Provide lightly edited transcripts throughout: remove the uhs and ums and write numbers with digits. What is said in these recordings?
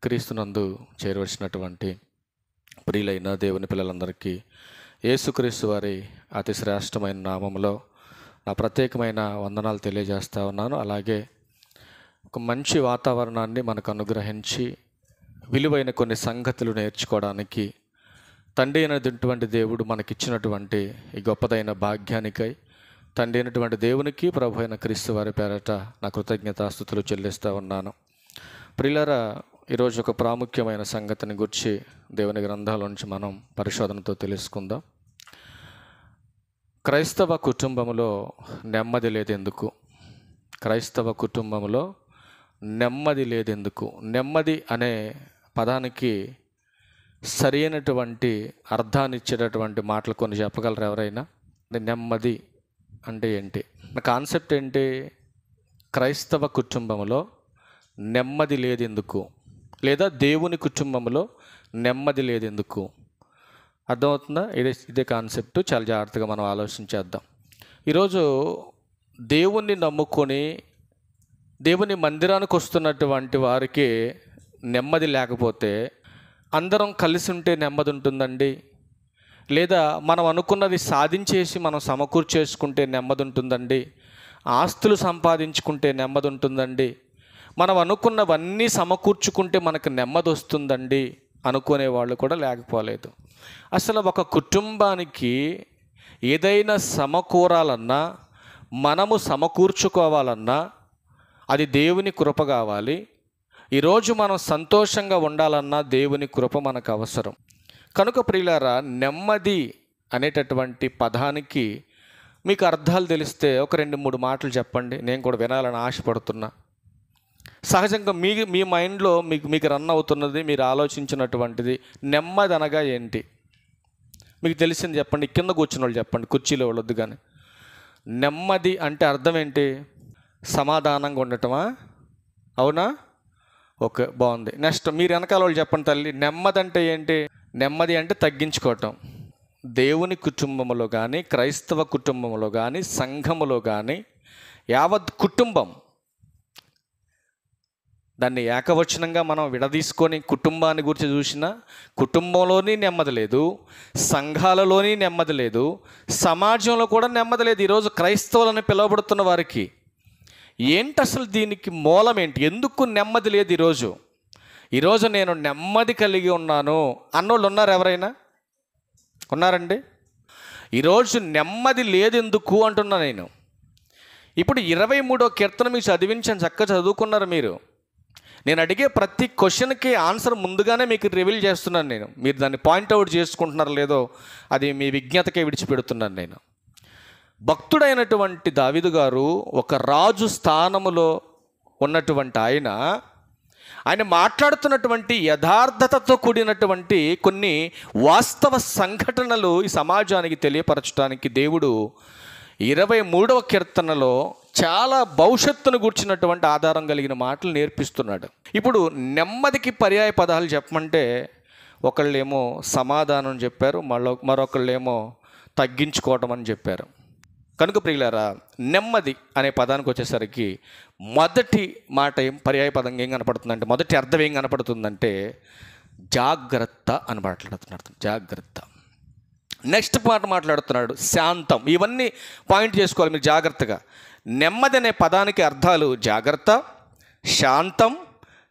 క్రీస్తునందు చేరవలసినటువంటి ప్రియులైన దేవుని పిల్లలందరికీ యేసుక్రీస్తు వారి అతి శ్రేష్టమైన నామములో నా ప్రత్యేకమైన వందనాలు తెలియజేస్తా ఉన్నాను. అలాగే ఒక మంచి వాతావరణాన్ని మనకు అనుగ్రహించి విలువైన కొన్ని సంగతులు నేర్చుకోవడానికి తండ్రి అయినటువంటి దేవుడు మనకిచ్చినటువంటి ఈ గొప్పదైన భాగ్యానికై తండ్రి అయినటువంటి దేవునికి ప్రభు అయిన క్రీస్తు వారి పేరట నా కృతజ్ఞతాస్తుతులు చెల్లిస్తూ ఉన్నాను. ప్రియులారా, ఈరోజు ఒక ప్రాముఖ్యమైన సంగతిని గురించి దేవుని గ్రంథాల నుంచి మనం పరిశోధనతో తెలుసుకుందాం. క్రైస్తవ కుటుంబంలో నెమ్మది లేదెందుకు? క్రైస్తవ కుటుంబంలో నెమ్మది లేదెందుకు? నెమ్మది అనే పదానికి సరైనటువంటి అర్థాన్ని ఇచ్చేటటువంటి మాటలు కొన్ని చెప్పగలరు ఎవరైనా? నెమ్మది అంటే ఏంటి? నా కాన్సెప్ట్ ఏంటి? క్రైస్తవ కుటుంబంలో నెమ్మది లేదెందుకు, లేదా దేవుని కుటుంబంలో నెమ్మది లేదెందుకు? అర్థమవుతుందా? ఇదే కాన్సెప్ట్. చాలా జాగ్రత్తగా మనం ఆలోచించేద్దాం. ఈరోజు దేవుణ్ణి నమ్ముకొని దేవుని మందిరానికి వస్తున్నటువంటి వారికి నెమ్మది లేకపోతే, అందరం కలిసి ఉంటే నెమ్మది ఉంటుందండి, లేదా మనం అనుకున్నది సాధించేసి మనం సమకూర్చేసుకుంటే నెమ్మది ఉంటుందండి, ఆస్తులు సంపాదించుకుంటే నెమ్మది ఉంటుందండి, మనం అనుకున్నవన్నీ సమకూర్చుకుంటే మనకు నెమ్మది వస్తుందండి అనుకునే వాళ్ళు కూడా లేకపోలేదు. అసలు ఒక కుటుంబానికి ఏదైనా సమకూరాలన్నా, మనము సమకూర్చుకోవాలన్నా అది దేవుని కృప కావాలి. ఈరోజు మనం సంతోషంగా ఉండాలన్నా దేవుని కృప మనకు అవసరం. కనుక ప్రియులారా, నెమ్మది అనేటటువంటి పదానికి మీకు అర్థాలు తెలిస్తే ఒక 2-3 మాటలు చెప్పండి. నేను కూడా వినాలని ఆశపడుతున్నా. సహజంగా మీ మైండ్లో మీకు రన్ అవుతున్నది, మీరు ఆలోచించినటువంటిది నెమ్మది అనగా ఏంటి? మీకు తెలిసింది చెప్పండి. కింద కూర్చున్న వాళ్ళు చెప్పండి, కుర్చీలో వాళ్ళొద్దు కానీ. నెమ్మది అంటే అర్థం ఏంటి? సమాధానంగా ఉండటమా? అవునా? ఓకే, బాగుంది. నెక్స్ట్ మీరు వెనకాల వాళ్ళు చెప్పండి తల్లి. నెమ్మది అంటే ఏంటి? నెమ్మది అంటే తగ్గించుకోవటం. దేవుని కుటుంబంలో కానీ, క్రైస్తవ కుటుంబంలో కానీ, సంఘములో కానీ, యావత్ కుటుంబం, దాన్ని ఏకవచనంగా మనం విడదీసుకొని కుటుంబాన్ని గురించి చూసినా కుటుంబంలోని నెమ్మది లేదు, సంఘాలలోని నెమ్మది లేదు, సమాజంలో కూడా నెమ్మది లేదు. ఈరోజు క్రైస్తవులని పిలువబడుతున్న వారికి ఏంటి అసలు? దీనికి మూలం ఏంటి? ఎందుకు నెమ్మది లేదు ఈరోజు నేను నెమ్మది కలిగి ఉన్నాను అన్నోళ్ళు ఉన్నారు? ఎవరైనా ఉన్నారండి? ఈరోజు నెమ్మది లేదు ఎందుకు అంటున్నా నేను. ఇప్పుడు 23వ కీర్తన మీకు చదివించాను, చక్కగా చదువుకున్నారు మీరు. నేను అడిగే ప్రతి క్వశ్చన్కి ఆన్సర్ ముందుగానే మీకు రివీల్ చేస్తున్నాను నేను. మీరు దాన్ని పాయింట్అవుట్ చేసుకుంటున్నారో లేదో అది మీ విజ్ఞతకే విడిచిపెడుతున్నాను నేను. భక్తుడైనటువంటి దావీదు గారు ఒక రాజు స్థానములో ఉన్నటువంటి ఆయన మాట్లాడుతున్నటువంటి యథార్థతతో కూడినటువంటి కొన్ని వాస్తవ సంఘటనలు ఈ సమాజానికి తెలియపరచడానికి దేవుడు 23వ కీర్తనలో చాలా భవిష్యత్తును గూర్చినటువంటి ఆధారం కలిగిన మాటలు నేర్పిస్తున్నాడు. ఇప్పుడు నెమ్మదికి పర్యాయ పదాలు చెప్పమంటే ఒకళ్ళేమో సమాధానం చెప్పారు, మరొకళ్ళేమో తగ్గించుకోవటం అని చెప్పారు. కనుక ప్రియులారా, నెమ్మది అనే పదానికి వచ్చేసరికి మొదటి మాట పర్యాయ పదంగా ఏం కనపడుతుందంటే, మొదటి అర్థం ఏం కనపడుతుందంటే జాగ్రత్త అని మాట్లాడుతున్నాడు. జాగ్రత్త. నెక్స్ట్ మాట మాట్లాడుతున్నాడు శాంతం. ఇవన్నీ పాయింట్ చేసుకోవాలి మీరు జాగ్రత్తగా. నెమ్మది అనే పదానికి అర్థాలు జాగ్రత్త, శాంతం,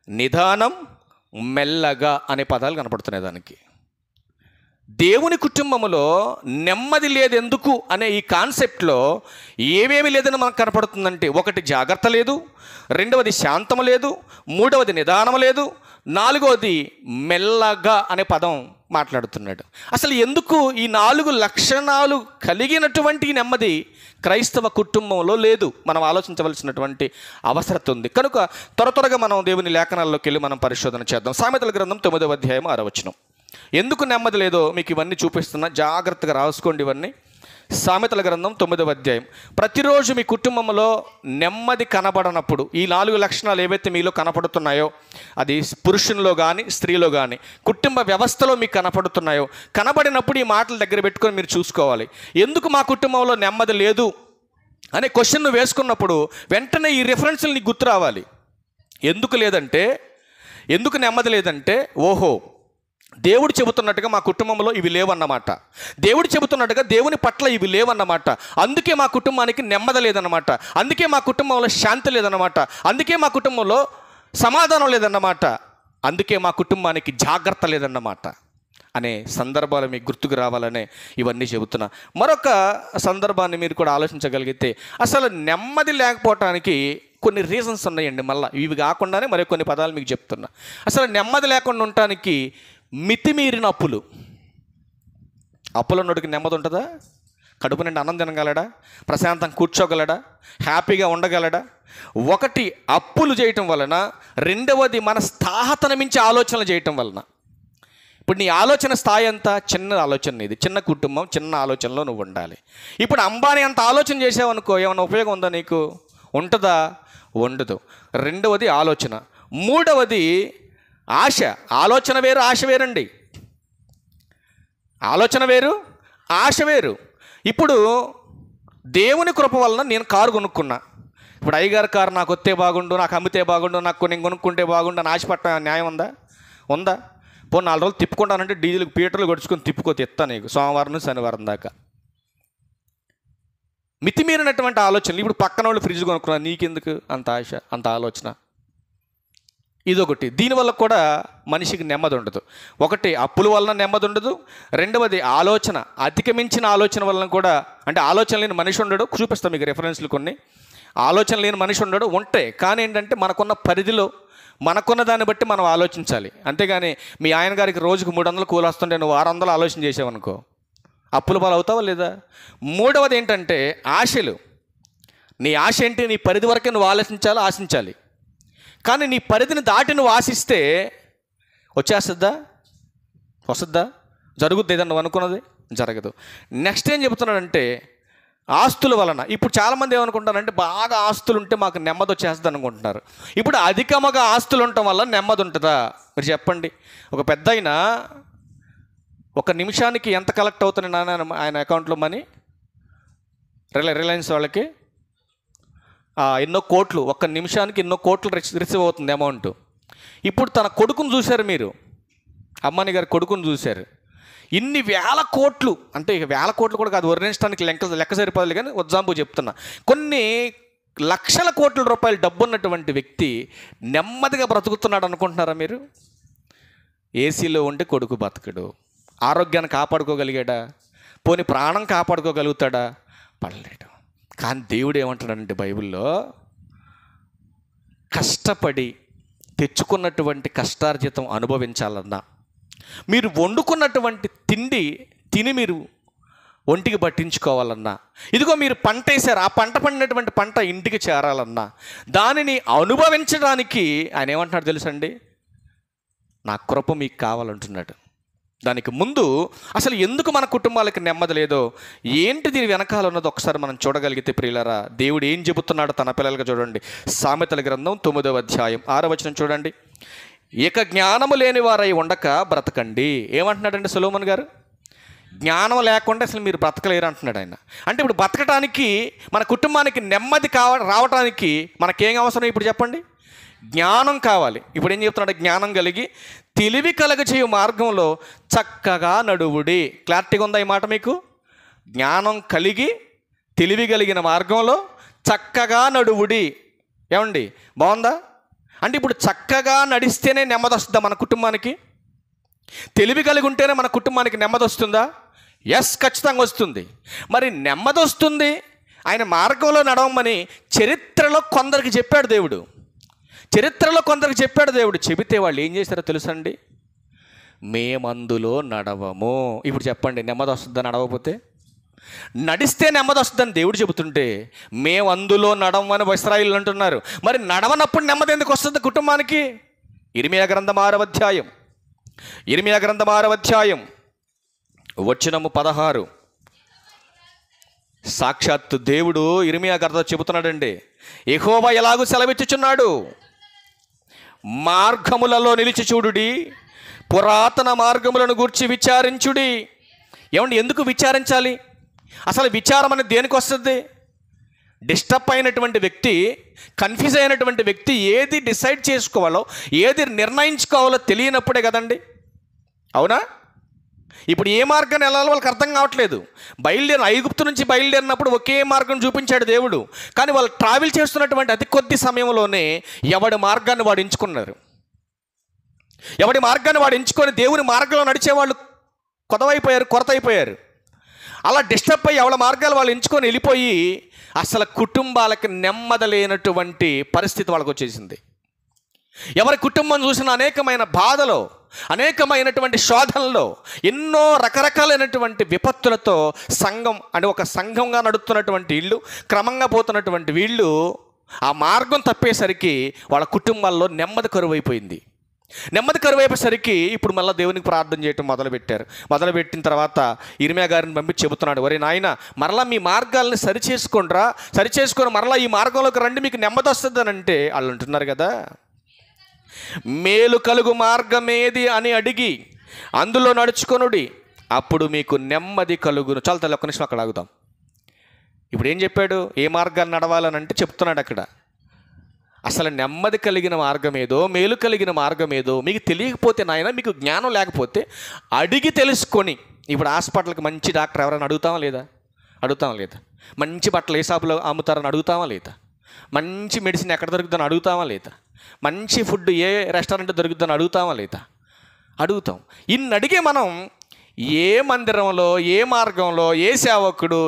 నిదానం, మెల్లగా అనే పదాలు కనపడుతున్నాయి దానికి. దేవుని కుటుంబంలో నెమ్మది లేదెందుకు అనే ఈ కాన్సెప్ట్లో ఏమేమి లేదని మనకు కనపడుతుందంటే, ఒకటి జాగ్రత్త లేదు, రెండవది శాంతం లేదు, మూడవది నిదానం లేదు, నాలుగవది మెల్లగా అనే పదం మాట్లాడుతున్నాడు. అసలు ఎందుకు ఈ 4 లక్షణాలు కలిగినటువంటి నెమ్మది క్రైస్తవ కుటుంబంలో లేదు? మనం ఆలోచించవలసినటువంటి అవసరం ఉంది. కనుక త్వరగా మనం దేవుని లేఖనాల్లోకి వెళ్ళి మనం పరిశోధన చేద్దాం. సామెతల గ్రంథం 9వ అధ్యాయం 6వ వచనం. ఎందుకు నెమ్మది లేదో మీకు ఇవన్నీ చూపిస్తున్నా, జాగ్రత్తగా రాసుకోండి ఇవన్నీ. సామెతల గ్రంథం 9వ అధ్యాయం. ప్రతిరోజు మీ కుటుంబంలో నెమ్మది కనబడనప్పుడు ఈ 4 లక్షణాలు ఏవైతే మీలో కనపడుతున్నాయో, అది పురుషునిలో కానీ స్త్రీలో కానీ కుటుంబ వ్యవస్థలో మీకు కనపడుతున్నాయో, కనబడినప్పుడు ఈ మాటలు దగ్గర పెట్టుకొని మీరు చూసుకోవాలి. ఎందుకు మా కుటుంబంలో నెమ్మది లేదు అనే క్వశ్చన్ వేసుకున్నప్పుడు వెంటనే ఈ రిఫరెన్స్లు నీకు గుర్తు రావాలి. ఎందుకు లేదంటే ఎందుకు నెమ్మది లేదంటే, ఓహో దేవుడు చెబుతున్నట్టుగా మా కుటుంబంలో ఇవి లేవన్నమాట, దేవుడు చెబుతున్నట్టుగా దేవుని పట్ల ఇవి లేవన్నమాట, అందుకే మా కుటుంబానికి నెమ్మది లేదన్నమాట, అందుకే మా కుటుంబంలో శాంతి లేదన్నమాట, అందుకే మా కుటుంబంలో సమాధానం లేదన్నమాట, అందుకే మా కుటుంబానికి జాగ్రత్త లేదన్నమాట అనే సందర్భాలు మీకు గుర్తుకు రావాలనే ఇవన్నీ చెబుతున్నా. మరొక సందర్భాన్ని మీరు కూడా ఆలోచించగలిగితే, అసలు నెమ్మది లేకపోవటానికి కొన్ని రీజన్స్ ఉన్నాయండి. మళ్ళీ ఇవి కాకుండానే మరి కొన్ని పదాలు మీకు చెప్తున్నా. అసలు నెమ్మది లేకుండా ఉండటానికి మితిమీరిన అప్పులు. అప్పులున్నోడికి నెమ్మది ఉంటుందా? కడుపు నిండి అన్నం తినగలడా? ప్రశాంతంగా కూర్చోగలడా? హ్యాపీగా ఉండగలడా? ఒకటి అప్పులు చేయటం వలన, రెండవది మన స్థాహతను మించి ఆలోచనలు చేయటం వలన. ఇప్పుడు నీ ఆలోచన స్థాయి అంతా చిన్న ఆలోచన, ఇది చిన్న కుటుంబం, చిన్న ఆలోచనలో నువ్వు ఉండాలి. ఇప్పుడు అంబానీ అంత ఆలోచన చేసావనుకో, ఏమైనా ఉపయోగం ఉందా నీకు? ఉంటుందా? ఉండదు. రెండవది ఆలోచన. మూడవది ఆశ. ఆలోచన వేరు, ఆశ వేరండి. ఆలోచన వేరు, ఆశ వేరు. ఇప్పుడు దేవుని కృప వలన నేను కారు కొనుక్కున్నా. ఇప్పుడు అయ్యగారి కారు నాకు వస్తే బాగుండు, నాకు అమ్మితే బాగుండు, నాకు నేను కొనుక్కుంటే బాగుండు అని ఆశపట్ట న్యాయం ఉందా? ఉందా? పోనీ 4 రోజులు తిప్పుకుంటానంటే డీజిల్కి పీటర్లు గడుచుకొని తిప్పుకోతే ఇస్తా నీకు, సోమవారం నుంచి శనివారం దాకా. మితిమీరినటువంటి ఆలోచనలు. ఇప్పుడు పక్కన వాళ్ళు ఫ్రిడ్జ్ కొనుక్కున్నా, నీకెందుకు అంత ఆశ, అంత ఆలోచన? ఇదొకటి. దీనివల్ల కూడా మనిషికి నెమ్మది ఉండదు. ఒకటి అప్పుల వలన నెమ్మది ఉండదు, రెండవది ఆలోచన, అధికమించిన ఆలోచన వలన కూడా. అంటే ఆలోచన లేని మనిషి ఉండడు. చూపిస్తాం మీకు రెఫరెన్స్లు కొన్ని. ఆలోచన లేని మనిషి ఉండడు, ఉంటాయి. కానీ ఏంటంటే మనకున్న పరిధిలో, మనకున్న దాన్ని బట్టి మనం ఆలోచించాలి. అంతేగాని మీ ఆయన గారికి రోజుకు 300 కూలి వస్తుంటే నువ్వు 600 ఆలోచన చేసావనుకో, అప్పుల పాలు అవుతావా లేదా? మూడవది ఏంటంటే ఆశలు. నీ ఆశ ఏంటి? నీ పరిధి వరకే నువ్వు ఆలోచించాలి, ఆశించాలి. కానీ నీ పరిధిని దాటి నువ్వు ఆశిస్తే వచ్చేస్తుందా? వస్తుందా? జరుగుద్ది ఏదన్నా నువ్వు అనుకున్నది? జరగదు. నెక్స్ట్ ఏం చెబుతున్నాడంటే ఆస్తుల వలన. ఇప్పుడు చాలామంది ఏమనుకుంటారంటే బాగా ఆస్తులు ఉంటే మాకు నెమ్మది వచ్చేస్తుంది అనుకుంటున్నారు. ఇప్పుడు అధికముగా ఆస్తులు ఉండటం వల్ల నెమ్మది ఉంటుందా? మీరు చెప్పండి. ఒక పెద్ద అయినా 1 నిమిషానికి ఎంత కలెక్ట్ అవుతుంది నాన్న ఆయన అకౌంట్లో మనీ? రిలయన్స్ వాళ్ళకి ఎన్నో కోట్లు, 1 నిమిషానికి ఎన్నో కోట్లు రిసీవ్ అవుతుంది అమౌంట్. ఇప్పుడు తన కొడుకును చూశారు మీరు, అమ్మాని గారి కొడుకును చూశారు. ఇన్ని వేల కోట్లు, అంటే ఇక వేల కోట్లు కూడా కాదు, వర్ణించడానికి లెక్క సరిపోదు, కానీ ఎగ్జాంపుల్ చెప్తున్నా. కొన్ని లక్షల కోట్ల రూపాయలు డబ్బు ఉన్నటువంటి వ్యక్తి నెమ్మదిగా బ్రతుకుతున్నాడు అనుకుంటున్నారా మీరు? ఏసీలో ఉంటే కొడుకు బతకడు. ఆరోగ్యాన్ని కాపాడుకోగలిగాడా? పోనీ ప్రాణం కాపాడుకోగలుగుతాడా? పడలేడు. కానీ దేవుడు ఏమంటాడంటే బైబిల్లో, కష్టపడి తెచ్చుకున్నటువంటి కష్టార్జితం అనుభవించాలన్నా, మీరు వండుకున్నటువంటి తిండి తిని మీరు ఒంటికి పట్టించుకోవాలన్నా, ఇదిగో మీరు పంట వేసారు, ఆ పంట పండినటువంటి పంట ఇంటికి చేరాలన్నా, దానిని అనుభవించడానికి ఆయన ఏమంటున్నాడు తెలుసండి? నా కృప మీకు కావాలంటున్నాడు. దానికి ముందు అసలు ఎందుకు మన కుటుంబాలకు నెమ్మది లేదో, ఏంటి దీని వెనకాల ఉన్నది ఒకసారి మనం చూడగలిగితే ప్రియులారా, దేవుడు ఏం చెబుతున్నాడో తన పిల్లలుగా చూడండి. సామెతల గ్రంథం 9వ అధ్యాయం 6వ వచనం చూడండి. ఇక జ్ఞానము లేని వారై ఉండక బ్రతకండి. ఏమంటున్నాడండి సొలొమోను గారు? జ్ఞానం లేకుండా అసలు మీరు బ్రతకలేరు అంటున్నాడు ఆయన. అంటే ఇప్పుడు బ్రతకటానికి, మన కుటుంబానికి నెమ్మది రావటానికి మనకేం అవసరం ఇప్పుడు చెప్పండి? జ్ఞానం కావాలి. ఇప్పుడు ఏం చెప్తున్నాడు? జ్ఞానం కలిగి తెలివి కలగచేయు మార్గంలో చక్కగా నడువుడి. క్లారిటీగా ఉందా ఈ మాట మీకు? జ్ఞానం కలిగి తెలివి కలిగిన మార్గంలో చక్కగా నడువుడి. ఏమండి, బాగుందా? అంటే ఇప్పుడు చక్కగా నడిస్తేనే నెమ్మది వస్తుందా మన కుటుంబానికి? తెలివి కలిగి ఉంటేనే మన కుటుంబానికి నెమ్మది వస్తుందా? ఎస్, ఖచ్చితంగా వస్తుంది. మరి నెమ్మది వస్తుంది ఆయన మార్గంలో నడవమని చరిత్రలో కొందరికి చెప్పాడు దేవుడు. చరిత్రలో కొందరికి చెప్పాడు దేవుడు. చెబితే వాళ్ళు ఏం చేశారో తెలుసండి? మేమందులో నడవము. ఇప్పుడు చెప్పండి, నెమ్మది వస్తుందా నడవకపోతే? నడిస్తే నెమ్మది వస్తుందని దేవుడు చెబుతుంటే మేము అందులో నడవమని ఇశ్రాయేలు అంటున్నారు. మరి నడవనప్పుడు నెమ్మది ఎందుకు వస్తుంది కుటుంబానికి? ఇర్మియా గ్రంథం 6వ అధ్యాయం, ఇర్మియా గ్రంథం 6వ అధ్యాయం వచనము 16. సాక్షాత్తు దేవుడు ఇర్మియా గారితో చెబుతున్నాడండి. యెహోవా ఎలాగూ సెలవిచ్చుచున్నాడు, మార్గములలో నిలిచి చూడుడి, పురాతన మార్గములను గూర్చి విచారించుడి. ఏమండి, ఎందుకు విచారించాలి? అసలు విచారం అనేది దేనికి వస్తుంది? డిస్టర్బ్ అయినటువంటి వ్యక్తి, కన్ఫ్యూజ్ అయినటువంటి వ్యక్తి ఏది డిసైడ్ చేసుకోవాలో, ఏది నిర్ణయించుకోవాలో తెలియనప్పుడే కదండి. అవునా? ఇప్పుడు ఏ మార్గాన్ని వెళ్ళాలో వాళ్ళకి అర్థం కావట్లేదు. ఐగుప్తు నుంచి బయలుదేరినప్పుడు ఒకే మార్గం చూపించాడు దేవుడు. కానీ వాళ్ళు ట్రావెల్ చేస్తున్నటువంటి అతి కొద్ది సమయంలోనే ఎవడి మార్గాన్ని వాడు ఎంచుకున్నారు. ఎవడి మార్గాన్ని వాడు ఎంచుకొని దేవుని మార్గంలో నడిచేవాళ్ళు కొరత అయిపోయారు. అలా డిస్టర్బ్ అయ్యి ఎవరి మార్గాలు వాళ్ళు ఎంచుకొని వెళ్ళిపోయి అసలు కుటుంబాలకి నెమ్మది లేనటువంటి పరిస్థితి వాళ్ళకి వచ్చేసింది. ఎవరి కుటుంబం చూసిన అనేకమైన బాధలో, అనేకమైనటువంటి శోధనలో, ఎన్నో రకరకాలైనటువంటి విపత్తులతో సంఘం అంటే ఒక సంఘంగా నడుస్తున్నటువంటి వీళ్ళు, క్రమంగా పోతున్నటువంటి వీళ్ళు ఆ మార్గం తప్పేసరికి వాళ్ళ కుటుంబాల్లో నెమ్మది కరువైపోయింది. నెమ్మది కరువైపోయేసరికి ఇప్పుడు మళ్ళీ దేవునికి ప్రార్థన చేయటం మొదలుపెట్టిన తర్వాత ఇర్మియా గారిని పంపించి చెబుతున్నాడు, ఒరే నాయన, మరలా మీ మార్గాల్ని సరిచేసుకొని మరలా ఈ మార్గంలోకి రండి, మీకు నెమ్మది వస్తుంది అని అంటే వాళ్ళు అంటున్నారు కదా, మేలు కలుగు మార్గమేది అని అడిగి అందులో నడుచుకొనుడి, అప్పుడు మీకు నెమ్మది కలుగును. చాలా తల్లి ఒక్క నిమిషం అక్కడ ఆగుదాం. ఇప్పుడు ఏం చెప్పాడు? ఏ మార్గాన్ని నడవాలని అంటే చెప్తున్నాడు అక్కడ. అసలు నెమ్మది కలిగిన మార్గం ఏదో, మేలు కలిగిన మార్గం ఏదో మీకు తెలియకపోతే నాయన, మీకు జ్ఞానం లేకపోతే అడిగి తెలుసుకొని, ఇప్పుడు హాస్పిటల్కి మంచి డాక్టర్ ఎవరైనా అడుగుతామా లేదా? మంచి బట్టలు ఏ షాపులో అమ్ముతారని అడుగుతామా లేదా? మంచి మెడిసిన్ ఎక్కడ దొరుకుతుందని అడుగుతామా లేదా? మంచి ఫుడ్ ఏ రెస్టారెంట్ దొరుకుతుందని అడుగుతామా లేదా? అడుగుతాం. ఇన్ని అడిగే మనం ఏ మందిరంలో, ఏ మార్గంలో, ఏ సేవకుడు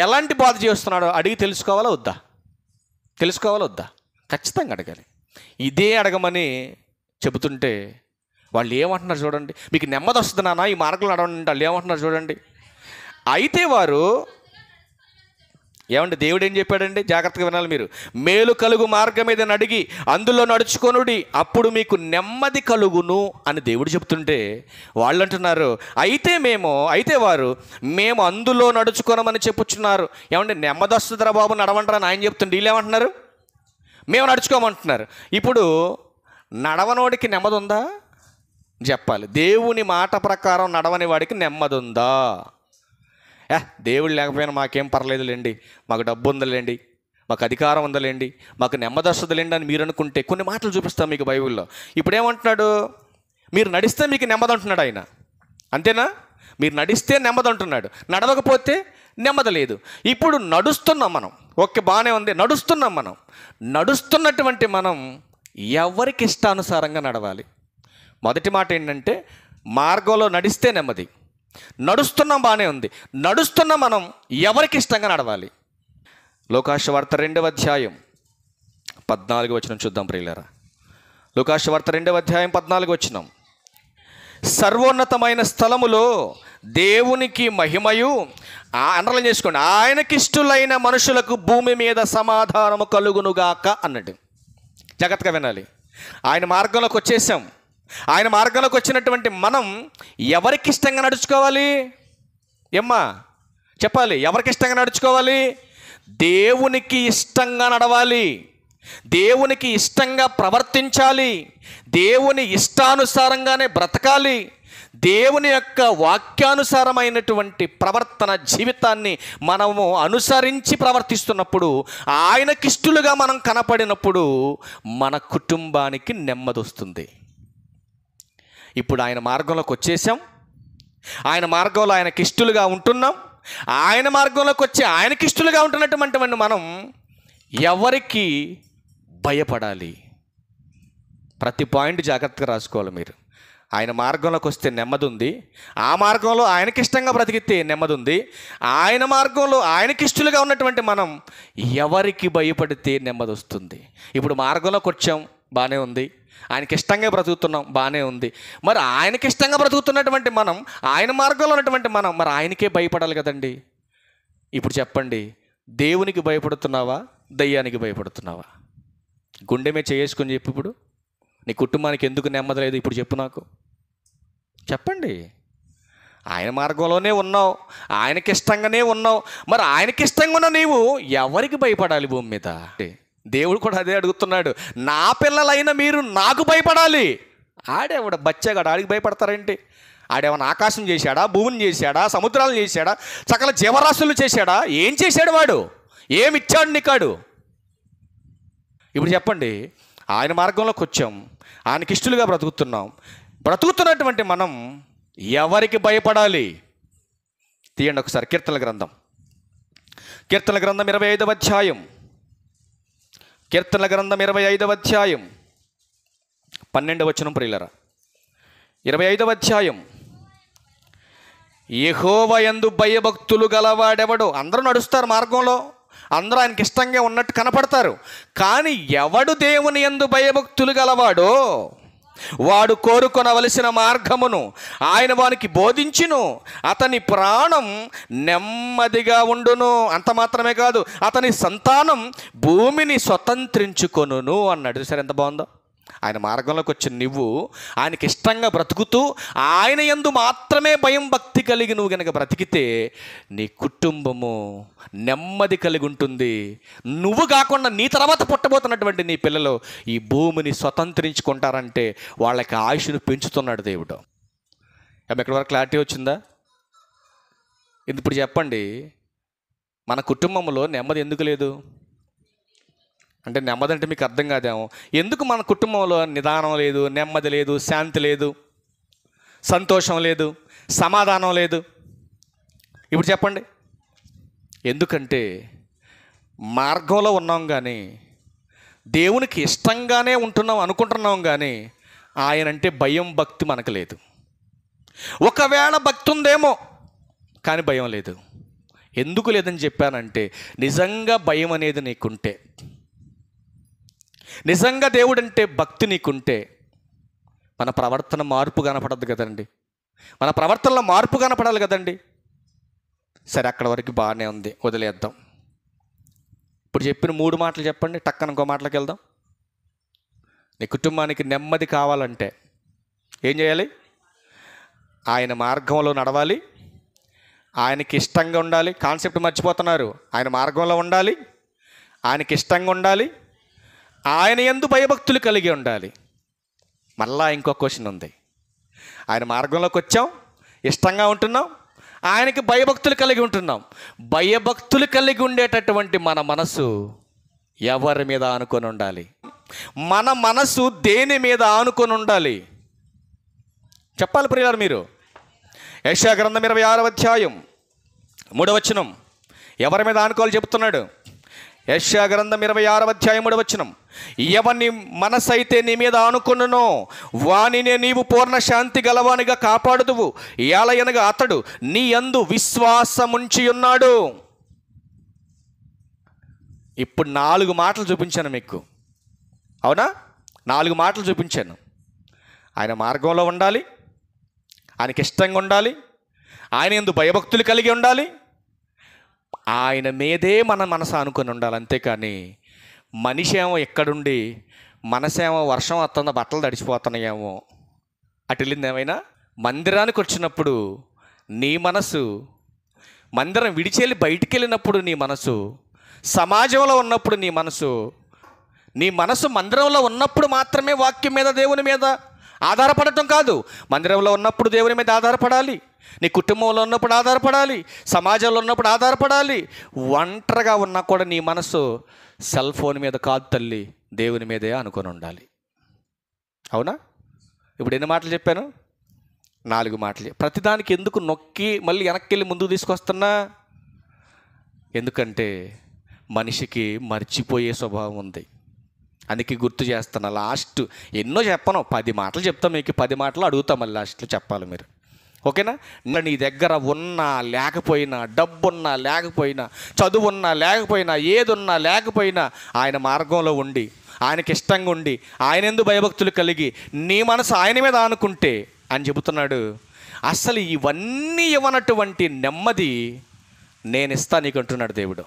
ఎలాంటి బాధ చేస్తున్నాడో అడిగి తెలుసుకోవాలా వద్దా? ఖచ్చితంగా అడగాలి. ఇదే అడగమని చెబుతుంటే వాళ్ళు ఏమంటున్నారు చూడండి. మీకు నెమ్మది వస్తుంది నాన్న ఈ మార్గంలో నడవండి, వాళ్ళు ఏమంటున్నారు చూడండి. అయితే వారు ఏమంటే దేవుడు ఏం చెప్పాడండి? జాగ్రత్తగా వినాలి మీరు. మేలు కలుగు మార్గం ఏదని అడిగి అందులో నడుచుకొనుడి, అప్పుడు మీకు నెమ్మది కలుగును అని దేవుడు చెప్తుంటే వాళ్ళు అంటున్నారు, అయితే వారు మేము అందులో నడుచుకోనమని చెప్పుచున్నారు. ఏమంటే నెమ్మది వస్తుందిరా బాబు నడవంటారా అని ఆయన చెప్తుంటే వీళ్ళు ఏమంటున్నారు? మేము నడుచుకోమంటున్నారు. ఇప్పుడు నడవనోడికి నెమ్మది ఉందా చెప్పాలి. దేవుని మాట ప్రకారం నడవని వాడికి నెమ్మది ఉందా? దేవుడు లేకపోయినా మాకేం పర్లేదులేండి, మాకు డబ్బు ఉందలేండి, మాకు అధికారం ఉందలేండి, మాకు నెమ్మది వస్తుందిలేండి అని మీరు అనుకుంటే కొన్ని మాటలు చూపిస్తాం మీకు బైబిల్లో. ఇప్పుడు ఏమంటున్నాడు? మీరు నడిస్తే మీకు నెమ్మది అంటున్నాడు ఆయన. అంతేనా? మీరు నడిస్తే నెమ్మది అంటున్నాడు, నడవకపోతే నెమ్మది లేదు. ఇప్పుడు నడుస్తున్నాం మనం, ఓకే బాగానే ఉంది, నడుస్తున్నటువంటి మనం ఎవరికి ఇష్టానుసారంగా నడవాలి. మొదటి మాట ఏంటంటే మార్గంలో నడిస్తే నెమ్మది. నడుస్తున్నాం బాగానే ఉంది, నడుస్తున్న మనం ఎవరికి ఇష్టంగా నడవాలి. లోకాసువార్త 2వ అధ్యాయం 14వ వచనం చూద్దాం ప్రియులారా. లోకాసువార్త 2వ అధ్యాయం 14వ వచనం. సర్వోన్నతమైన స్థలములో దేవునికి మహిమయు, అండర్లైన్ చేసుకోండి, ఆయనకిష్టులైన మనుషులకు భూమి మీద సమాధానము కలుగునుగాక అన్నట్టు. జాగ్రత్తగా వినాలి. ఆయన మార్గంలోకి వచ్చేసాం. ఆయన మార్గంలోకి వచ్చినటువంటి మనం ఎవరికి ఇష్టంగా నడుచుకోవాలి? ఏమ్మా చెప్పాలి. ఎవరికి ఇష్టంగా నడుచుకోవాలి? దేవునికి ఇష్టంగా నడవాలి, దేవునికి ఇష్టంగా ప్రవర్తించాలి, దేవుని ఇష్టానుసారంగానే బ్రతకాలి. దేవుని యొక్క వాక్యానుసారమైనటువంటి ప్రవర్తన జీవితాన్ని మనము అనుసరించి ప్రవర్తిస్తున్నప్పుడు, ఆయనకిష్టులుగా మనం కనపడినప్పుడు మన కుటుంబానికి నెమ్మది వస్తుంది. ఇప్పుడు ఆయన మార్గంలోకి వచ్చేసాం, ఆయన మార్గంలో ఆయనకిష్టులుగా ఉంటున్నాం. ఆయన మార్గంలోకి వచ్చి ఆయనకిష్టులుగా ఉంటున్నటువంటి మనం ఎవరికి భయపడాలి? ప్రతి పాయింట్ జాగ్రత్తగా రాసుకోవాలి మీరు. ఆయన మార్గంలోకి వస్తే నెమ్మది ఉంది, ఆ మార్గంలో ఆయనకిష్టంగా బ్రతికితే నెమ్మది ఉంది. ఆయన మార్గంలో ఆయనకిష్టులుగా ఉన్నటువంటి మనం ఎవరికి భయపడితే నెమ్మది వస్తుంది. ఇప్పుడు మార్గంలోకి వచ్చాం, బాగానే ఉంది, ఆయనకి ఇష్టంగా బ్రతుకుతున్నాం, బాగానే ఉంది. మరి ఆయనకి ఇష్టంగా బ్రతుకుతున్నటువంటి మనం, ఆయన మార్గంలో ఉన్నటువంటి మనం మరి ఆయనకే భయపడాలి కదండి. ఇప్పుడు చెప్పండి, దేవునికి భయపడుతున్నావా, దయ్యానికి భయపడుతున్నావా? గుండెమే చేసుకొని చెప్పు. ఇప్పుడు నీ కుటుంబానికి ఎందుకు నెమ్మది లేదు ఇప్పుడు చెప్పు నాకు, చెప్పండి. ఆయన మార్గంలోనే ఉన్నావు, ఆయనకి ఇష్టంగానే ఉన్నావు. మరి ఆయనకి ఇష్టంగా ఉన్న నీవు ఎవరికి భయపడాలి భూమి మీద? దేవుడు కూడా అదే అడుగుతున్నాడు. నా పిల్లలైన మీరు నాకు భయపడాలి. ఆడేవాడు బచ్చగాడు, ఆడికి భయపడతారేంటి? ఆడేమన్నా ఆకాశం చేశాడా, భూమిని చేశాడా, సముద్రాలను చేశాడా, సకల జీవరాశులు చేశాడా? ఏం చేశాడు వాడు? ఏమిచ్చాడు నీకాడు? ఇప్పుడు చెప్పండి, ఆయన మార్గంలోకి వచ్చాం, ఆయనకి ఇష్టలుగా బ్రతుకుతున్నటువంటి మనం ఎవరికి భయపడాలి? తీయండి ఒకసారి కీర్తనల గ్రంథం 25వ అధ్యాయం. కీర్తనల గ్రంథం 25వ అధ్యాయం 12వ వచనం ప్రియులరా. 25వ అధ్యాయం. యెహోవా యందు భయభక్తులు గలవాడెవడు? అందరూ నడుస్తారు మార్గంలో, అందరూ ఆయనకి ఇష్టంగా ఉన్నట్టు కనపడతారు. కానీ ఎవడు దేవుని యందు భయభక్తులు గలవాడో వాడు కోరుకొనవలసిన మార్గమును ఆయన వానికి బోధించును, అతని ప్రాణం నెమ్మదిగా ఉండును. అంత మాత్రమే కాదు, అతని సంతానం భూమిని స్వతంత్రించుకొనును అన్నాడు. సరే, ఎంత బాగుందో! ఆయన మార్గంలోకి వచ్చిన నువ్వు ఆయనకి ఇష్టంగా బ్రతుకుతూ ఆయన యందు మాత్రమే భయం భక్తి కలిగి నువ్వు కనుక బ్రతికితే నీ కుటుంబము నెమ్మది కలిగి ఉంటుంది. నువ్వు కాకుండా నీ తర్వాత పుట్టబోతున్నటువంటి నీ పిల్లలు ఈ భూమిని స్వతంత్రించుకుంటారంటే వాళ్ళకి ఆయుష్ను పెంచుతున్నాడు దేవుడు. ఎక్కడి వరకు క్లారిటీ వచ్చిందా? ఇప్పుడు చెప్పండి, మన కుటుంబంలో నెమ్మది ఎందుకు లేదు అంటే, నెమ్మది అంటే మీకు అర్థం కాదేమో. ఎందుకు మన కుటుంబంలో నిదానం లేదు, నెమ్మది లేదు, శాంతి లేదు, సంతోషం లేదు, సమాధానం లేదు? ఇప్పుడు చెప్పండి, ఎందుకంటే మార్గంలో ఉన్నాం కానీ దేవునికి ఇష్టంగానే అనుకుంటున్నాం కానీ ఆయనంటే భయం భక్తి మనకు లేదు. ఒకవేళ భక్తి ఉందేమో కానీ భయం లేదు. ఎందుకు లేదని చెప్పానంటే, నిజంగా భయం అనేది నీకుంటే, నిజంగా దేవుడంటే భక్తి నీకుంటే మన ప్రవర్తన మార్పు కనపడదు కదండి. మన ప్రవర్తనలో మార్పు కనపడాలి కదండి. సరే, అక్కడ వరకు బాగానే ఉంది, వదిలేద్దాం. ఇప్పుడు చెప్పిన 3 మాటలు చెప్పండి, టక్కన ఇంకో మాటలకు వెళ్దాం. నీ కుటుంబానికి నెమ్మది కావాలంటే ఏం చేయాలి? ఆయన మార్గంలో నడవాలి, ఆయనకి ఇష్టంగా ఉండాలి. కాన్సెప్ట్ మర్చిపోతున్నారు. ఆయన మార్గంలో ఉండాలి, ఆయనకి ఇష్టంగా ఉండాలి, ఆయన యందు భయభక్తులు కలిగి ఉండాలి. మళ్ళా ఇంకో క్వశ్చన్ ఉంది. ఆయన మార్గంలోకి వచ్చాం, ఇష్టంగా ఉంటున్నాం, ఆయనకి భయభక్తులు కలిగి ఉంటున్నాం. భయభక్తులు కలిగి ఉండేటటువంటి మన మనసు ఎవరి మీద ఆనుకొని ఉండాలి? మన మనసు దేని మీద ఆనుకొని ఉండాలి చెప్పాలి ప్రియులారా మీరు. యెషయా గ్రంథం 26వ అధ్యాయం 3వ వచనం ఎవరి మీద ఆనుకోవాలి చెబుతున్నాడు. యెషయా గ్రంథం 26వ అధ్యాయం 3వ వచనం, ఎవని మనసైతే నీ మీద ఆనుకొనునో వానినే నీవు పూర్ణ శాంతి గలవానిగా కాపాడుదువు, ఏలయనగా అతడు నీ యందు విశ్వాసముంచి ఉన్నాడు. ఇప్పుడు 4 మాటలు చూపించాను మీకు, అవునా? 4 మాటలు చూపించాను. ఆయన మార్గంలో ఉండాలి, ఆయనకి ఇష్టంగా ఉండాలి, ఆయన యందు భయభక్తులు కలిగి ఉండాలి, ఆయన మీదే మన మనసు అనుకొని ఉండాలి. అంతేకాని మనిషి ఏమో ఎక్కడుండి మనసేమో వర్షం వస్తుందో బట్టలు తడిచిపోతున్నాయేమో అటు వెళ్ళింది. ఏమైనా మందిరానికి వచ్చినప్పుడు నీ మనసు, మందిరం విడిచెళ్ళి బయటికి వెళ్ళినప్పుడు నీ మనసు, సమాజంలో ఉన్నప్పుడు నీ మనసు మందిరంలో ఉన్నప్పుడు మాత్రమే వాక్యం మీద దేవుని మీద ఆధారపడటం కాదు. మందిరంలో ఉన్నప్పుడు దేవుని మీద ఆధారపడాలి, నీ కుటుంబంలో ఉన్నప్పుడు ఆధారపడాలి, సమాజంలో ఉన్నప్పుడు ఆధారపడాలి. ఒంటరిగా ఉన్నా కూడా నీ మనసు సెల్ ఫోన్ మీద కాదు తల్లి, దేవుని మీదే అనుకొని ఉండాలి. అవునా? ఇప్పుడు ఎన్ని మాటలు చెప్పాను? 4 మాటలు. ప్రతిదానికి ఎందుకు నొక్కి మళ్ళీ వెనక్కి వెళ్ళి ముందుకు తీసుకొస్తున్నా? ఎందుకంటే మనిషికి మర్చిపోయే స్వభావం ఉంది. అందుకే గుర్తు చేస్తున్నా. లాస్ట్ ఎన్నో చెప్పను, 10 మాటలు చెప్తాను మీకు, 10 మాటలు అడుగుతాం మళ్ళీ లాస్ట్లో చెప్పాలి మీరు. ఓకేనా? నీ దగ్గర ఉన్నా లేకపోయినా, డబ్బున్నా లేకపోయినా, చదువున్నా లేకపోయినా, ఏదున్నా లేకపోయినా ఆయన మార్గంలో ఉండి, ఆయనకి ఇష్టంగా ఉండి, ఆయన యందు భయభక్తులు కలిగి నీ మనసు ఆయన మీద ఆనుకుంటే అని చెబుతున్నాడు. అసలు ఇవన్నీ ఇవ్వనటువంటి నెమ్మది నేను ఇస్తా నీకు అంటున్నాడు దేవుడు.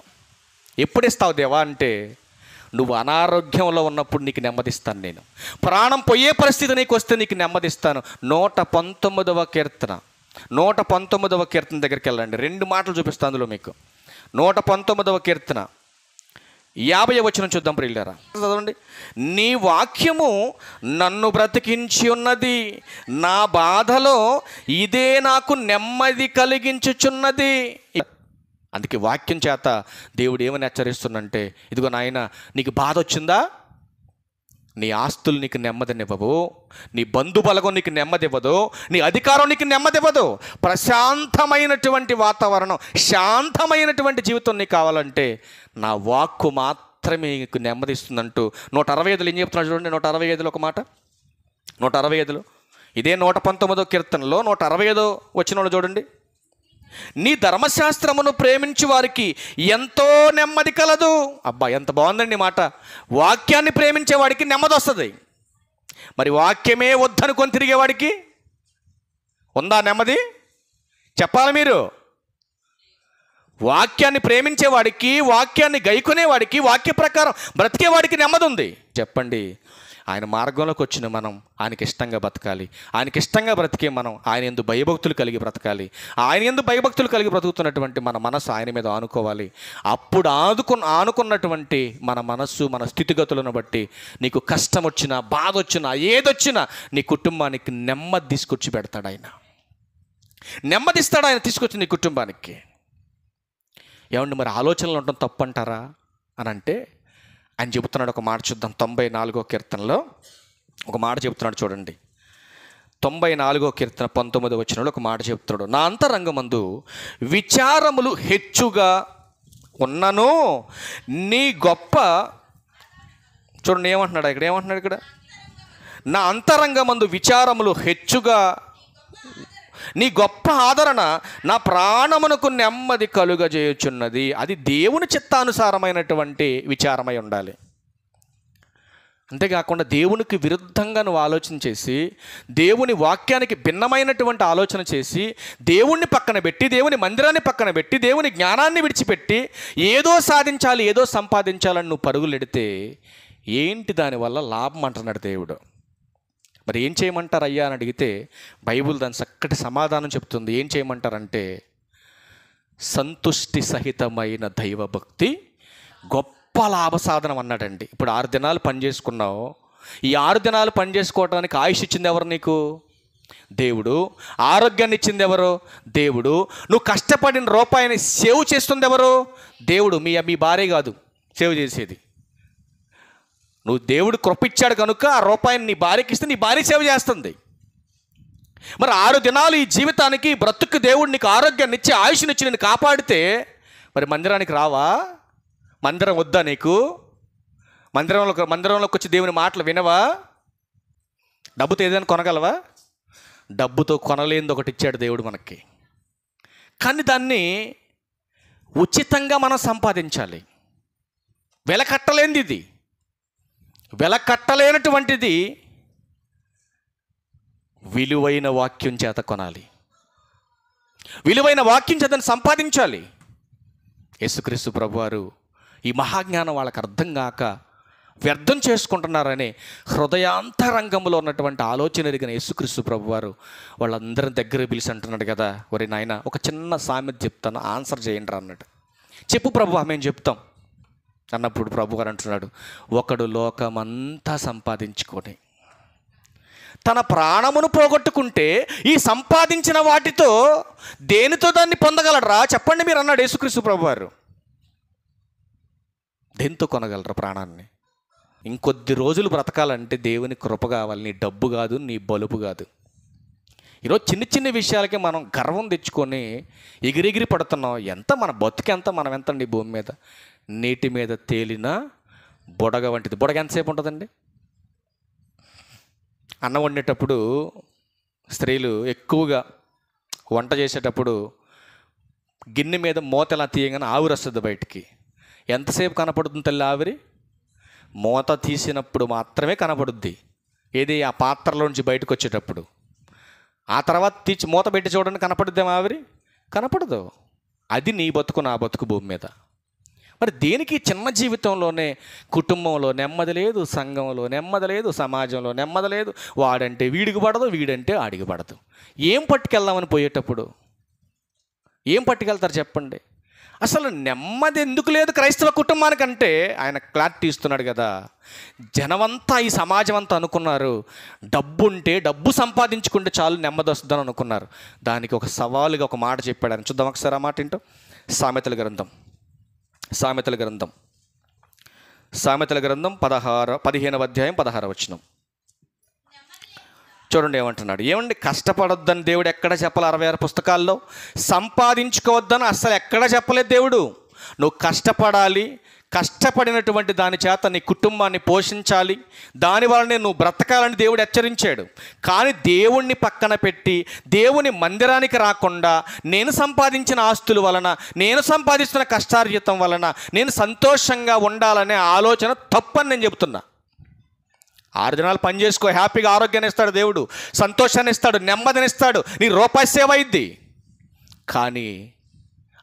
ఎప్పుడు ఇస్తావు దేవా అంటే, నువ్వు అనారోగ్యంలో ఉన్నప్పుడు నీకు నెమ్మదిస్తాను నేను. ప్రాణం పోయే పరిస్థితి నీకు వస్తే నీకు నెమ్మదిస్తాను. 119వ కీర్తన 119వ కీర్తన దగ్గరికి వెళ్ళండి. 2 మాటలు చూపిస్తాను అందులో మీకు. 119వ కీర్తన 50వ వచనం చూద్దాం ప్రియులారా. చదవండి. నీ వాక్యము నన్ను బ్రతికించి ఉన్నది, నా బాధలో ఇదే నాకు నెమ్మది కలిగించుచున్నది. అందుకే వాక్యం చేత దేవుడు ఏమని హెచ్చరిస్తుందంటే, ఇదిగో నాయన, నీకు బాధ వచ్చిందా, నీ ఆస్తులు నీకు నెమ్మదినివ్వవు, నీ బంధుబలగం నీకు నెమ్మదివ్వదు, నీ అధికారం నీకు నెమ్మదివ్వదు. ప్రశాంతమైనటువంటి వాతావరణం, శాంతమైనటువంటి జీవితం నీకు కావాలంటే నా వాక్కు మాత్రమే నీకు నెమ్మదిస్తుందంటూ 165 ఏం చెప్తున్నాడు చూడండి. 165 ఒక మాట, 165 ఇదే 119వ కీర్తనలో 165 వచనంలో చూడండి. నీ ధర్మశాస్త్రమును ప్రేమించు వారికి ఎంతో నెమ్మది కలదు. అబ్బా, ఎంత బాగుందండి మాట. వాక్యాన్ని ప్రేమించే వాడికి నెమ్మది వస్తుంది. మరి వాక్యమే వద్దనుకొని తిరిగేవాడికి ఉందా నెమ్మది? చెప్పాలి మీరు. వాక్యాన్ని ప్రేమించేవాడికి, వాక్యాన్ని గైకొనేవాడికి, వాక్య ప్రకారం బ్రతికేవాడికి నెమ్మది ఉంది. చెప్పండి, ఆయన మార్గంలోకి వచ్చిన మనం ఆయనకి ఇష్టంగా బ్రతకాలి. ఆయనకి ఇష్టంగా బ్రతికే మనం ఆయన యందు భయభక్తులు కలిగి బ్రతకాలి. ఆయన యందు భయభక్తులు కలిగి బ్రతుకుతున్నటువంటి మన మనసు ఆయన మీద ఆనుకోవాలి. అప్పుడు ఆనుకున్నటువంటి మన మనస్సు, మన స్థితిగతులను బట్టి నీకు కష్టం వచ్చినా, బాధ వచ్చినా, ఏదొచ్చినా నీ కుటుంబానికి నెమ్మది తీసుకొచ్చి పెడతాడు ఆయన. నెమ్మదిస్తాడు ఆయన తీసుకొచ్చి నీ కుటుంబానికి. ఏమండి, మరి ఆలోచనలు ఉండటం తప్పు అంటారా అని అంటే ఆయన చెబుతున్నాడు. ఒక మాట చూద్దాం. 94వ కీర్తనలో ఒక మాట చెబుతున్నాడు చూడండి. 94వ కీర్తన 19వ వచనంలో ఒక మాట చెబుతున్నాడు. నా అంతరంగమందు విచారములు హెచ్చుగా ఉన్నను నీ గొప్ప, చూడండి ఏమంటున్నాడు ఇక్కడ, ఏమంటున్నాడు ఇక్కడ, నా అంతరంగమందు విచారములు హెచ్చుగా నీ గొప్ప ఆదరణ నా ప్రాణమునకు నెమ్మది కలుగజేయుచున్నది. అది దేవుని చిత్తానుసారమైనటువంటి విచారమై ఉండాలి. అంతేకాకుండా దేవునికి విరుద్ధంగా నువ్వు ఆలోచన చేసి, దేవుని వాక్యానికి భిన్నమైనటువంటి ఆలోచన చేసి, దేవుణ్ణి పక్కన పెట్టి, దేవుని మందిరాన్ని పక్కన పెట్టి, దేవుని జ్ఞానాన్ని విడిచిపెట్టి ఏదో సాధించాలి, ఏదో సంపాదించాలని నువ్వు పరుగులెడితే ఏంటి దానివల్ల లాభం అంటున్నాడు దేవుడు. మరి ఏం చేయమంటారు అయ్యా అని అడిగితే బైబిల్ దాని చక్కటి సమాధానం చెప్తుంది. ఏం చేయమంటారంటే, సంతుష్టి సహితమైన దైవభక్తి గొప్ప లాభ సాధనం అన్నాడండి. ఇప్పుడు 6 దినాలు పని చేసుకున్నావు. ఈ 6 దినాలు పని చేసుకోవడానికి ఆయుష్ ఇచ్చింది ఎవరు నీకు? దేవుడు. ఆరోగ్యాన్ని ఇచ్చింది ఎవరు? దేవుడు. నువ్వు కష్టపడిన రూపాయిని సేవ్ చేస్తుంది ఎవరు? దేవుడు. మీ భార్య కాదు సేవ్ చేసేది. నువ్వు దేవుడు కృప ఇచ్చాడు కనుక ఆ రూపాయిని నీ భార్యకి ఇస్తే నీ భార్య సేవ చేస్తుంది. మరి 6 దినాలు ఈ జీవితానికి బ్రతుకు దేవుడు నీకు ఆరోగ్యాన్ని ఇచ్చి, ఆయుష్నిచ్చి నేను కాపాడితే మరి మందిరానికి రావా? మందిరం వద్దా నీకు? మందిరంలోకి వచ్చి దేవుని మాటలు వినవా? డబ్బుతో ఏదైనా కొనగలవా? డబ్బుతో కొనలేనిది ఒకటి ఇచ్చాడు దేవుడు మనకి. కానీ దాన్ని ఉచితంగా మనం సంపాదించాలి. వెల కట్టలేనిది ఇది. వెల కట్టలేనటువంటిది విలువైన వాక్యం చేత కొనాలి. విలువైన వాక్యం చేత సంపాదించాలి. యేసుక్రీస్తు ప్రభువారు ఈ మహాజ్ఞానం వాళ్ళకి అర్థం కాక వ్యర్థం చేసుకుంటున్నారని హృదయాంతరంగంలో ఉన్నటువంటి ఆలోచన ఎరిగిన యేసుక్రీస్తు ప్రభువారు వాళ్ళందరి దగ్గర పిలిచి అంటున్నాడు కదా, ఒరే నాయన, ఒక చిన్న సామెత చెప్తాను, ఆన్సర్ చేయండి రా అన్నాడు. చెప్పు ప్రభు, మేము చెప్తాం అన్నప్పుడు ప్రభు గారు అంటున్నాడు, ఒకడు లోకమంతా సంపాదించుకొని తన ప్రాణమును పోగొట్టుకుంటే ఈ సంపాదించిన వాటితో దేనితో దాన్ని పొందగలరా చెప్పండి మీరు అన్నాడు యేసుక్రీస్తు ప్రభు వారు. దేంతో కొనగలరా ప్రాణాన్ని? ఇంకొద్ది రోజులు బ్రతకాలంటే దేవుని కృప కావాలి, నీ డబ్బు కాదు, నీ బలుపు కాదు. ఈరోజు చిన్న చిన్న విషయాలకి మనం గర్వం తెచ్చుకొని ఎగిరెగిరి పడుతున్నాం. ఎంత మన బతుకెంత, మనం ఎంత అండి భూమి మీద? నీటి మీద తేలిన బుడగ వంటిది. బుడగ ఎంతసేపు ఉంటుందండి? అన్నం వండేటప్పుడు స్త్రీలు ఎక్కువగా వంట చేసేటప్పుడు గిన్నె మీద మూత ఎలా తీయగానే ఆవిరి వస్తుంది బయటికి. ఎంతసేపు కనపడుతుంది తల్లి ఆవిరి? మూత తీసినప్పుడు మాత్రమే కనపడుద్ది. ఏది? ఆ పాత్రలోంచి బయటకు వచ్చేటప్పుడు. ఆ తర్వాత మూత పెట్టి చూడండి, కనపడుద్దేమో ఆవిరి? కనపడదు. అది నీ బతుకు, నా బతుకు భూమి మీద. మరి దేనికి చిన్న జీవితంలోనే కుటుంబంలో నెమ్మది లేదు, సంఘంలో నెమ్మది లేదు, సమాజంలో నెమ్మది లేదు. వాడంటే వీడికి పడదు, వీడంటే ఆడికి పడదు. ఏం పట్టుకెళ్దామని పోయేటప్పుడు ఏం పట్టుకెళ్తారు చెప్పండి? అసలు నెమ్మది ఎందుకు లేదు క్రైస్తవ కుటుంబానికంటే ఆయన క్లారిటీ ఇస్తున్నాడు కదా. జనమంతా, ఈ సమాజం అంతా అనుకున్నారు డబ్బు ఉంటే, డబ్బు సంపాదించుకుంటే చాలు నెమ్మది వస్తుందని అనుకున్నారు. దానికి ఒక సవాలుగా ఒక మాట చెప్పాడు ఆయన. చూద్దాం ఒకసారి ఆ మాట ఏంటో. సామెతల గ్రంథం 15వ అధ్యాయం 16వ వచనం చూడండి ఏమంటున్నాడు. ఏమండి, కష్టపడొద్దని దేవుడు ఎక్కడ చెప్పాలి? 66 పుస్తకాల్లో. సంపాదించుకోవద్దని అస్సలు ఎక్కడ చెప్పలేదు దేవుడు. నువ్వు కష్టపడాలి, కష్టపడినటువంటి దాని చేత నీ కుటుంబాన్ని పోషించాలి, దానివల్లనే నువ్వు బ్రతకాలని దేవుడు హెచ్చరించాడు. కానీ దేవుణ్ణి పక్కన పెట్టి దేవుని మందిరానికి రాకుండా నేను సంపాదించిన ఆస్తుల వలన, నేను సంపాదిస్తున్న కష్టార్జితం వలన నేను సంతోషంగా ఉండాలనే ఆలోచన తప్పని నేను చెబుతున్నా. 6 దినాలు పని చేసుకో, హ్యాపీగా ఆరోగ్యాన్ని ఇస్తాడు దేవుడు, సంతోషాన్ని ఇస్తాడు, నెమ్మదిని ఇస్తాడు, నీ రూపాయి సేవ అయింది. కానీ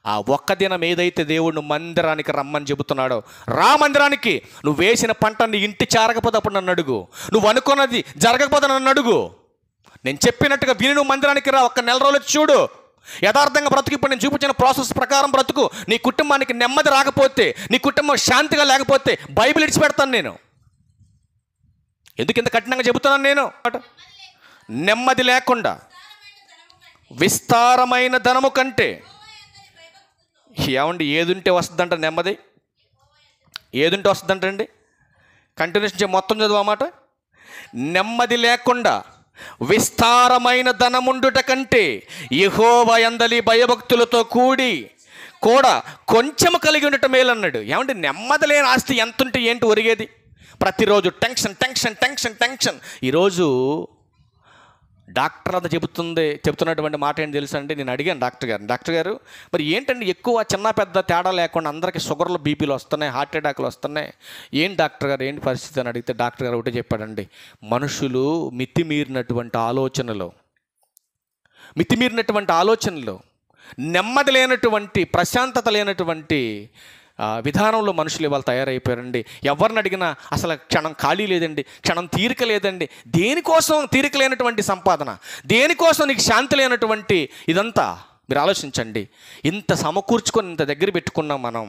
ఆ ఒక్క దినం ఏదైతే దేవుడు మందిరానికి రమ్మని చెబుతున్నాడో, రా మందిరానికి. నువ్వు వేసిన పంట నీ ఇంటి చేరకపోతే అప్పుడు నన్ను అడుగు, నువ్వు అనుకున్నది జరగకపోతే నన్ను అడుగు. నేను చెప్పినట్టుగా విని నువ్వు మందిరానికి రా, ఒక్క నెల రోజులు చూడు, యథార్థంగా బ్రతుకు. ఇప్పుడు నేను చూపించిన ప్రాసెస్ ప్రకారం బ్రతుకు. నీ కుటుంబానికి నెమ్మది రాకపోతే, నీ కుటుంబం శాంతిగా లేకపోతే బైబిల్ ఇడిచిపెడతాను నేను. ఎందుకు ఇంత కఠినంగా చెబుతున్నాను నేను? నెమ్మది లేకుండా విస్తారమైన ధనము కంటే. ఏమండి, ఏదుంటే వస్తుందంట నెమ్మది? ఏదుంటే వస్తుందంటండి? కంటిన్యూషన్ మొత్తం చదువు ఆ మాట. నెమ్మది లేకుండా విస్తారమైన ధనముండుట కంటే యెహోవా యందలి భయభక్తులతో కూడా కొంచెం కలిగి ఉండటం మేలన్నాడు. ఏమంటే, నెమ్మది లేని ఆస్తి ఎంత ఉంటే ఏంటి ఒరిగేది? ప్రతిరోజు టెన్షన్. ఈరోజు డాక్టర్ అంతా చెబుతున్నటువంటి మాట ఏంటి తెలుసా అండి? నేను అడిగాను డాక్టర్ గారు మరి ఏంటండి ఎక్కువ చిన్న పెద్ద తేడా లేకుండా అందరికీ షుగర్లు, బీపీలు వస్తున్నాయి, హార్ట్ అటాక్లు వస్తున్నాయి, ఏం డాక్టర్ గారు ఏంటి పరిస్థితి అని అడిగితే డాక్టర్ గారు ఒకటే చెప్పాడండి. మనుషులు మితిమీరినటువంటి ఆలోచనలు, నెమ్మది లేనటువంటి, ప్రశాంతత లేనటువంటి విధానంలో మనుషులు ఇవాళ తయారైపోయారండి. ఎవరిని అడిగినా అసలు క్షణం ఖాళీ లేదండి, క్షణం తీరిక లేదండి. దేనికోసం తీరిక లేనటువంటి సంపాదన, దేనికోసం నీకు శాంతి లేనటువంటి ఇదంతా మీరు ఆలోచించండి. ఇంత సమకూర్చుకొని ఇంత దగ్గర పెట్టుకున్నాం, మనం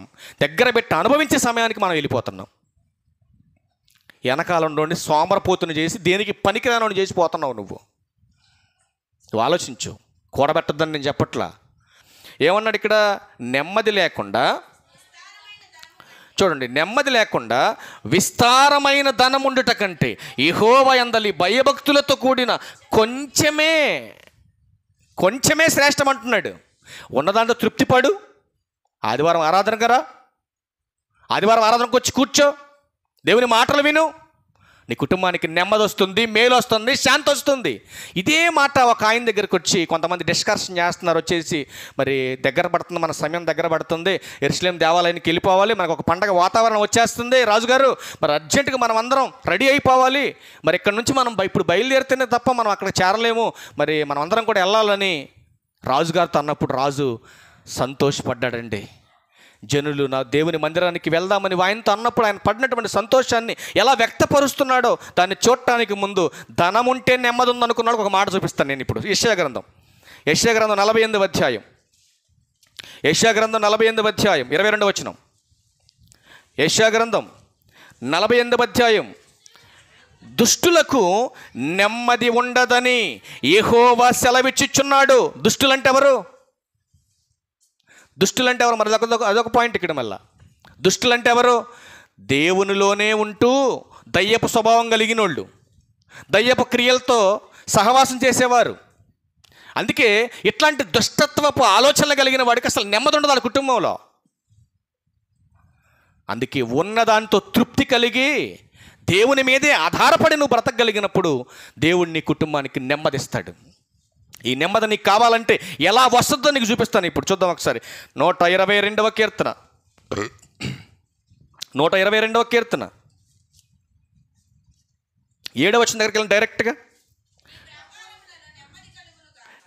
దగ్గర పెట్టి అనుభవించే సమయానికి మనం వెళ్ళిపోతున్నాం. వెనకాలంలోని సోమరపోతుని చేసి దేనికి పనికిరాని చేసి పోతున్నావు నువ్వు ఆలోచించు. కూడబెట్టద్దని నేను చెప్పట్లా. ఏమన్నాడు ఇక్కడ? నెమ్మది లేకుండా, చూడండి, నెమ్మది లేకుండా విస్తారమైన ధనముండుట కంటే యెహోవా యందలి భయభక్తులతో కూడిన కొంచెమే శ్రేష్టం అంటున్నాడు. ఉన్నదాంట్లో తృప్తిపడు. ఆదివారం ఆరాధనకు వచ్చి కూర్చో, దేవుని మాటలు విను, నీ కుటుంబానికి నెమ్మది వస్తుంది, మేలు వస్తుంది, శాంతి వస్తుంది. ఇదే మాట ఒక ఆయన దగ్గరికి వచ్చి కొంతమంది డిస్కషన్ చేస్తున్నారు. వచ్చేసి మరి దగ్గర పడుతుంది, మన సమయం దగ్గర పడుతుంది, యెరూషలేము దేవాలయానికి వెళ్ళిపోవాలి, మనకు ఒక పండగ వాతావరణం వచ్చేస్తుంది రాజుగారు, మరి అర్జెంటుగా మనం అందరం రెడీ అయిపోవాలి, మరి ఇక్కడ నుంచి మనం ఇప్పుడు బయలుదేరితేనే తప్ప మనం అక్కడ చేరలేము, మరి మనం అందరం కూడా వెళ్ళాలని రాజుగారితో అన్నప్పుడు రాజు సంతోషపడ్డాడండి. జనులు నా దేవుని మందిరానికి వెళ్దామని ఆయనతో అన్నప్పుడు ఆయన పడినటువంటి సంతోషాన్ని ఎలా వ్యక్తపరుస్తున్నాడో దాన్ని చూడటానికి ముందు ధనం ఉంటే నెమ్మది ఉందనుకున్నాడు. ఒక మాట చూపిస్తాను నేను ఇప్పుడు. యెషయా గ్రంథం 48వ అధ్యాయం 22వ వచనం. యెషయా గ్రంథం 48వ అధ్యాయం. దుష్టులకు నెమ్మది ఉండదని యెహోవా సెలవిచ్చుచున్నాడు. దుష్టులంటే ఎవరు? మరి అదొక పాయింట్ ఇక్కడ. మళ్ళా దుష్టులంటే ఎవరు? దేవునిలోనే ఉంటూ దయ్యపు స్వభావం కలిగిన వాళ్ళు, దయ్యపు క్రియలతో సహవాసం చేసేవారు. అందుకే ఇట్లాంటి దుష్టత్వపు ఆలోచనలు కలిగిన వాడికి అసలు నెమ్మది ఉండదు వాళ్ళ కుటుంబంలో. అందుకే ఉన్నదాంతో తృప్తి కలిగి దేవుని మీదే ఆధారపడి నువ్వు బ్రతకగలిగినప్పుడు దేవుడిని కుటుంబానికి నెమ్మదిస్తాడు. ఈ నెమ్మది నీకు కావాలంటే ఎలా వస్తుందో నీకు చూపిస్తాను. ఇప్పుడు చూద్దాం ఒకసారి. 122వ కీర్తన 7వ వచనం దగ్గరికి వెళ్ళి డైరెక్ట్గా.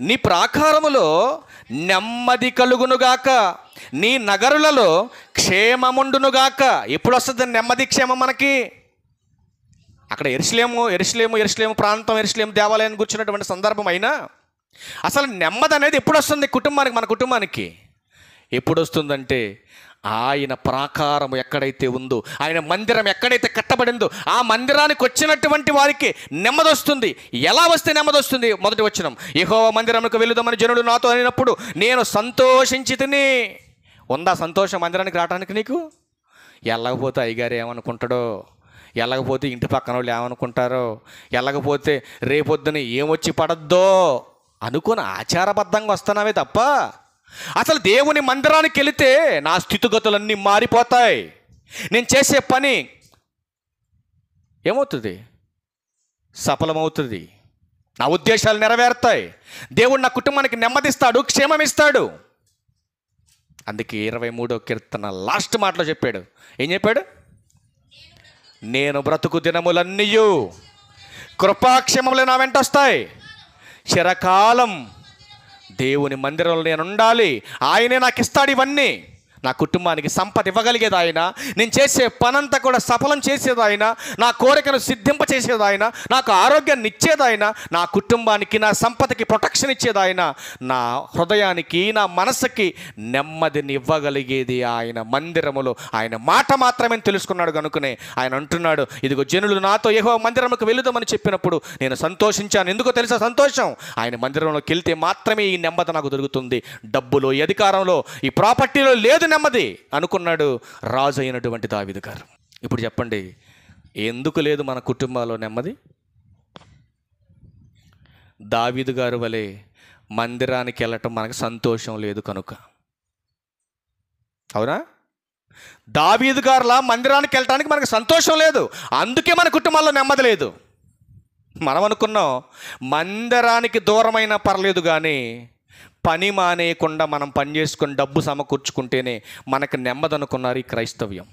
నీ ప్రాకారములో నెమ్మది కలుగునుగాక, నీ నగరులలో క్షేమముండునుగాక. ఎప్పుడు వస్తుంది నెమ్మది, క్షేమం మనకి? అక్కడ ఎరుషలేము ప్రాంతం, ఎరుషలేము దేవాలయాన్ని కూర్చున్నటువంటి సందర్భం అయినా అసలు నెమ్మది అనేది ఎప్పుడు వస్తుంది కుటుంబానికి? మన కుటుంబానికి ఎప్పుడు వస్తుందంటే ఆయన ప్రాకారం ఎక్కడైతే ఉందో, ఆయన మందిరం ఎక్కడైతే కట్టబడిందో ఆ మందిరానికి వచ్చినటువంటి వారికి నెమ్మది వస్తుంది. ఎలా వస్తే నెమ్మది వస్తుంది? మొదటి వచనం, యెహోవా మందిరమునకు వెళుదామని జనులు నాతో అనినప్పుడు నేను సంతోషించి తిని ఉందా సంతోషం మందిరానికి రావడానికి నీకు? వెళ్ళకపోతే అయ్యగారు ఏమనుకుంటాడో, వెళ్ళకపోతే ఇంటి పక్కన వాళ్ళు ఏమనుకుంటారో, వెళ్ళకపోతే రేపొద్దున ఏమొచ్చి పడద్దో అనుకుని ఆచారబద్ధంగా వస్తున్నావే తప్ప అసలు దేవుని మందిరానికి వెళితే నా స్థితిగతులన్నీ మారిపోతాయి. నేను చేసే పని ఏమవుతుంది? సఫలమవుతుంది. నా ఉద్దేశాలు నెరవేరుతాయి. దేవుడు నా కుటుంబానికి నెమ్మదిస్తాడు, క్షేమమిస్తాడు. అందుకే 23వ కీర్తన లాస్ట్ మాటలో చెప్పాడు. ఏం చెప్పాడు? నేను బ్రతుకు దినములన్నీయు కృపాక్షేమములు నా వెంట వస్తాయి. చిరకాలం దేవుని మందిరంలో నేను ఉండాలి. ఆయనే నాకు ఇస్తాడు ఇవన్నీ. నా కుటుంబానికి సంపద ఇవ్వగలిగేది ఆయన. నేను చేసే పనంతా కూడా సఫలం చేసేది ఆయన. నా కోరికను సిద్ధింప చేసేది ఆయన. నాకు ఆరోగ్యాన్ని ఇచ్చేది ఆయన. నా కుటుంబానికి, నా సంపదకి ప్రొటెక్షన్ ఇచ్చేది ఆయన. నా హృదయానికి, నా మనసుకి నెమ్మదిని ఇవ్వగలిగేది ఆయన. మందిరములో ఆయన మాట మాత్రమే తెలుసుకున్నాడు కనుకనే ఆయన అంటున్నాడు, ఇదిగో జనులు నాతో యెహోవా మందిరముకు వెళుదామని చెప్పినప్పుడు నేను సంతోషించాను. ఎందుకో తెలుసా సంతోషం? ఆయన మందిరంలోకి వెళ్తే మాత్రమే ఈ నెమ్మది నాకు దొరుకుతుంది. డబ్బులో, ఈ అధికారంలో, ఈ ప్రాపర్టీలో లేదు నెమ్మది అనుకున్నాడు రాజు అయినటువంటి దావీదు గారు. ఇప్పుడు చెప్పండి, ఎందుకు లేదు మన కుటుంబాల్లో నెమ్మది? దావీదు గారు వలె మందిరానికి వెళ్ళటం మనకు సంతోషం లేదు కనుక. అవునా? దావీదు గారులా మందిరానికి వెళ్ళటానికి మనకు సంతోషం లేదు, అందుకే మన కుటుంబాల్లో నెమ్మది లేదు. మనం అనుకున్నాం మందిరానికి దూరమైనా పర్లేదు కానీ పని మానేయకుండా మనం పని చేసుకొని డబ్బు సమకూర్చుకుంటేనే మనకు నెమ్మది అనుకున్నారు ఈ క్రైస్తవ్యం.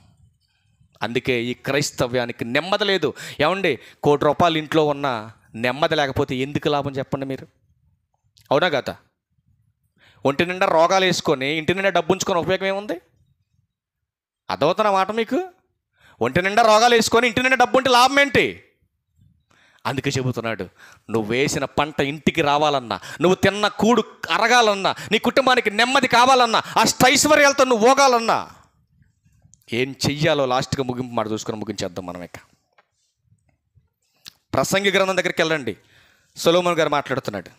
అందుకే ఈ క్రైస్తవ్యానికి నెమ్మది లేదు. ఏమండి, ₹1,00,00,000 ఇంట్లో ఉన్న నెమ్మది లేకపోతే ఎందుకు లాభం చెప్పండి మీరు? అవునా కదా? ఒంటి నిండా రోగాలు వేసుకొని ఇంటి నిండా డబ్బు ఉంచుకొని ఉపయోగం ఏముంది? అర్థమవుతున్న మాట మీకు? ఒంటి నిండా రోగాలు వేసుకొని ఇంటి నిండా డబ్బు ఉంటే లాభం ఏంటి? అందుకే చెబుతున్నాడు, నువ్వు వేసిన పంట ఇంటికి రావాలన్నా, నువ్వు తిన్న కూడు అరగాలన్నా, నీ కుటుంబానికి నెమ్మది కావాలన్నా, అష్టైశ్వర్యాలతో నువ్వు పోగాలన్నా ఏం చెయ్యాలో లాస్ట్గా ముగింపు మాట చూసుకొని ముగించేద్దాం మనం. ఇక ప్రసంగి గ్రంథం దగ్గరికి వెళ్ళండి. సొలొమోను గారు మాట్లాడుతున్నాడు.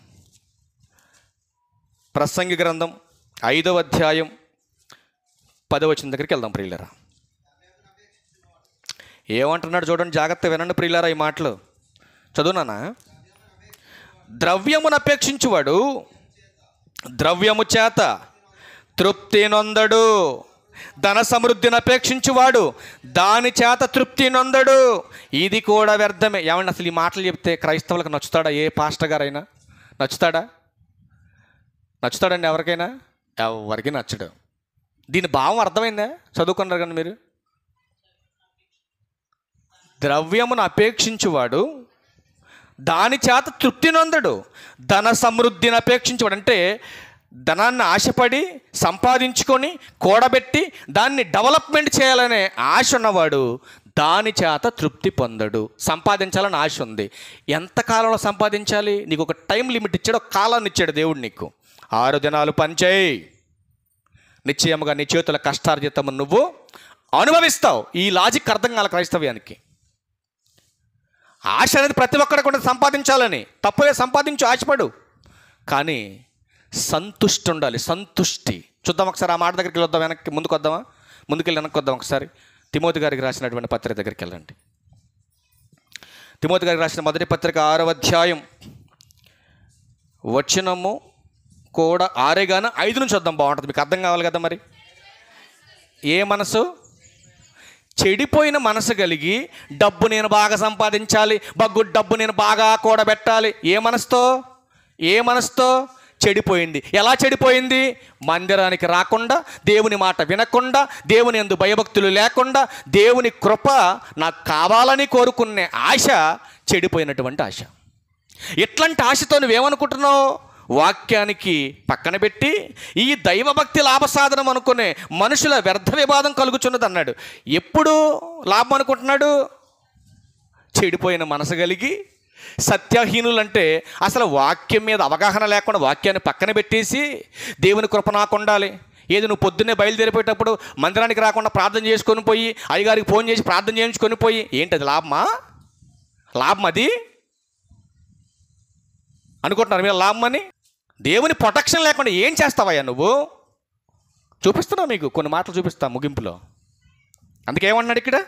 ప్రసంగి గ్రంథం 5వ అధ్యాయం 10వ వచనం దగ్గరికి వెళ్దాం ప్రియులారా. ఏమంటున్నాడు చూడండి, జాగ్రత్త వినండి ప్రియులారా ఈ మాటలు. చదువునానా? ద్రవ్యమును అపేక్షించువాడు ద్రవ్యము చేత తృప్తి నొందడు, ధన సమృద్ధిని అపేక్షించువాడు దాని చేత తృప్తి నొందడు, ఇది కూడా వ్యర్థమే. ఏమండి, అసలు ఈ మాటలు చెప్తే క్రైస్తవులకు నచ్చుతాడా? ఏ పాస్టర్ గారైనా నచ్చుతాడా? నచ్చుతాడండి ఎవరికైనా? ఎవరికి నచ్చడు. దీని భావం అర్థమైందా? చదువుకున్నారు కానీ మీరు. ద్రవ్యమును అపేక్షించువాడు దాని చేత తృప్తి నొందడు, ధన సమృద్ధిని అపేక్షించువాడు అంటే ధనాన్ని ఆశపడి సంపాదించుకొని కూడబెట్టి దాన్ని డెవలప్మెంట్ చేయాలనే ఆశ ఉన్నవాడు దాని చేత తృప్తి పొందడు. సంపాదించాలని ఆశ ఉంది. ఎంత కాలంలో సంపాదించాలి? నీకు ఒక టైం లిమిట్ ఇచ్చాడు, ఒక కాలాన్ని ఇచ్చాడు దేవుడు నీకు. 6 దినాలు పనిచేయి, నిశ్చయముగా నీ చేతుల కష్టార్జితము నువ్వు అనుభవిస్తావు. ఈ లాజిక్ అర్థం కాల క్రైస్తవ్యానికి. ఆశ అనేది ప్రతి ఒక్కరికి కూడా సంపాదించాలని, తప్పులే సంపాదించు, ఆశపడు, కానీ సంతుష్టి ఉండాలి. సంతుష్టి చూద్దాం ఒకసారి. ఆ మాట దగ్గరికి వెళ్ళొద్దాం, వెనక్కి ముందుకు వద్దామా? ముందుకెళ్ళి వెనక్కి వద్దాం ఒకసారి. తిమోతి గారికి రాసినటువంటి పత్రిక దగ్గరికి వెళ్ళండి. తిమోతి గారికి రాసిన మొదటి పత్రిక 6వ అధ్యాయం వచనము కూడా 6 గాను 5 నుంచి వద్దాం, బాగుంటుంది, మీకు అర్థం కావాలి కదా. మరి ఏ మనసు? చెడిపోయిన మనసు కలిగి డబ్బు నేను బాగా సంపాదించాలి, డబ్బు నేను బాగా కూడబెట్టాలి. ఏ మనసుతో చెడిపోయింది. ఎలా చెడిపోయింది? మందిరానికి రాకుండా, దేవుని మాట వినకుండా, దేవుని యందు భయభక్తులు లేకుండా, దేవుని కృప నాకు కావాలని కోరుకునే ఆశ చెడిపోయినటువంటి ఆశ. ఇట్లాంటి ఆశతో నువ్వేమనుకుంటున్నావు? వాక్యానికి పక్కన పెట్టి ఈ దైవభక్తి లాభసాధనం అనుకునే మనుషుల వ్యర్థ వివాదం కలుగుచున్నది అన్నాడు. ఎప్పుడు లాభం అనుకుంటున్నాడు? చెడిపోయిన మనసు కలిగి, సత్యహీనులంటే అసలు వాక్యం మీద అవగాహన లేకుండా వాక్యాన్ని పక్కన పెట్టేసి దేవుని కృప నాకు ఉండాలి. ఏది నువ్వు పొద్దున్నే బయలుదేరిపోయేటప్పుడు మందిరానికి రాకుండా ప్రార్థన చేసుకొని పోయి అయ్యగారికి ఫోన్ చేసి ప్రార్థన చేయించుకొని పోయి ఏంటది లాభమా? లాభం అది అనుకుంటున్నారు మీరు? లాభం అని దేవుని ప్రొటెక్షన్ లేకుండా ఏం చేస్తావయ్యా నువ్వు? చూపిస్తున్నా, మీకు కొన్ని మాటలు చూపిస్తా ముగింపులో. అందుకేమన్నాడు ఇక్కడ?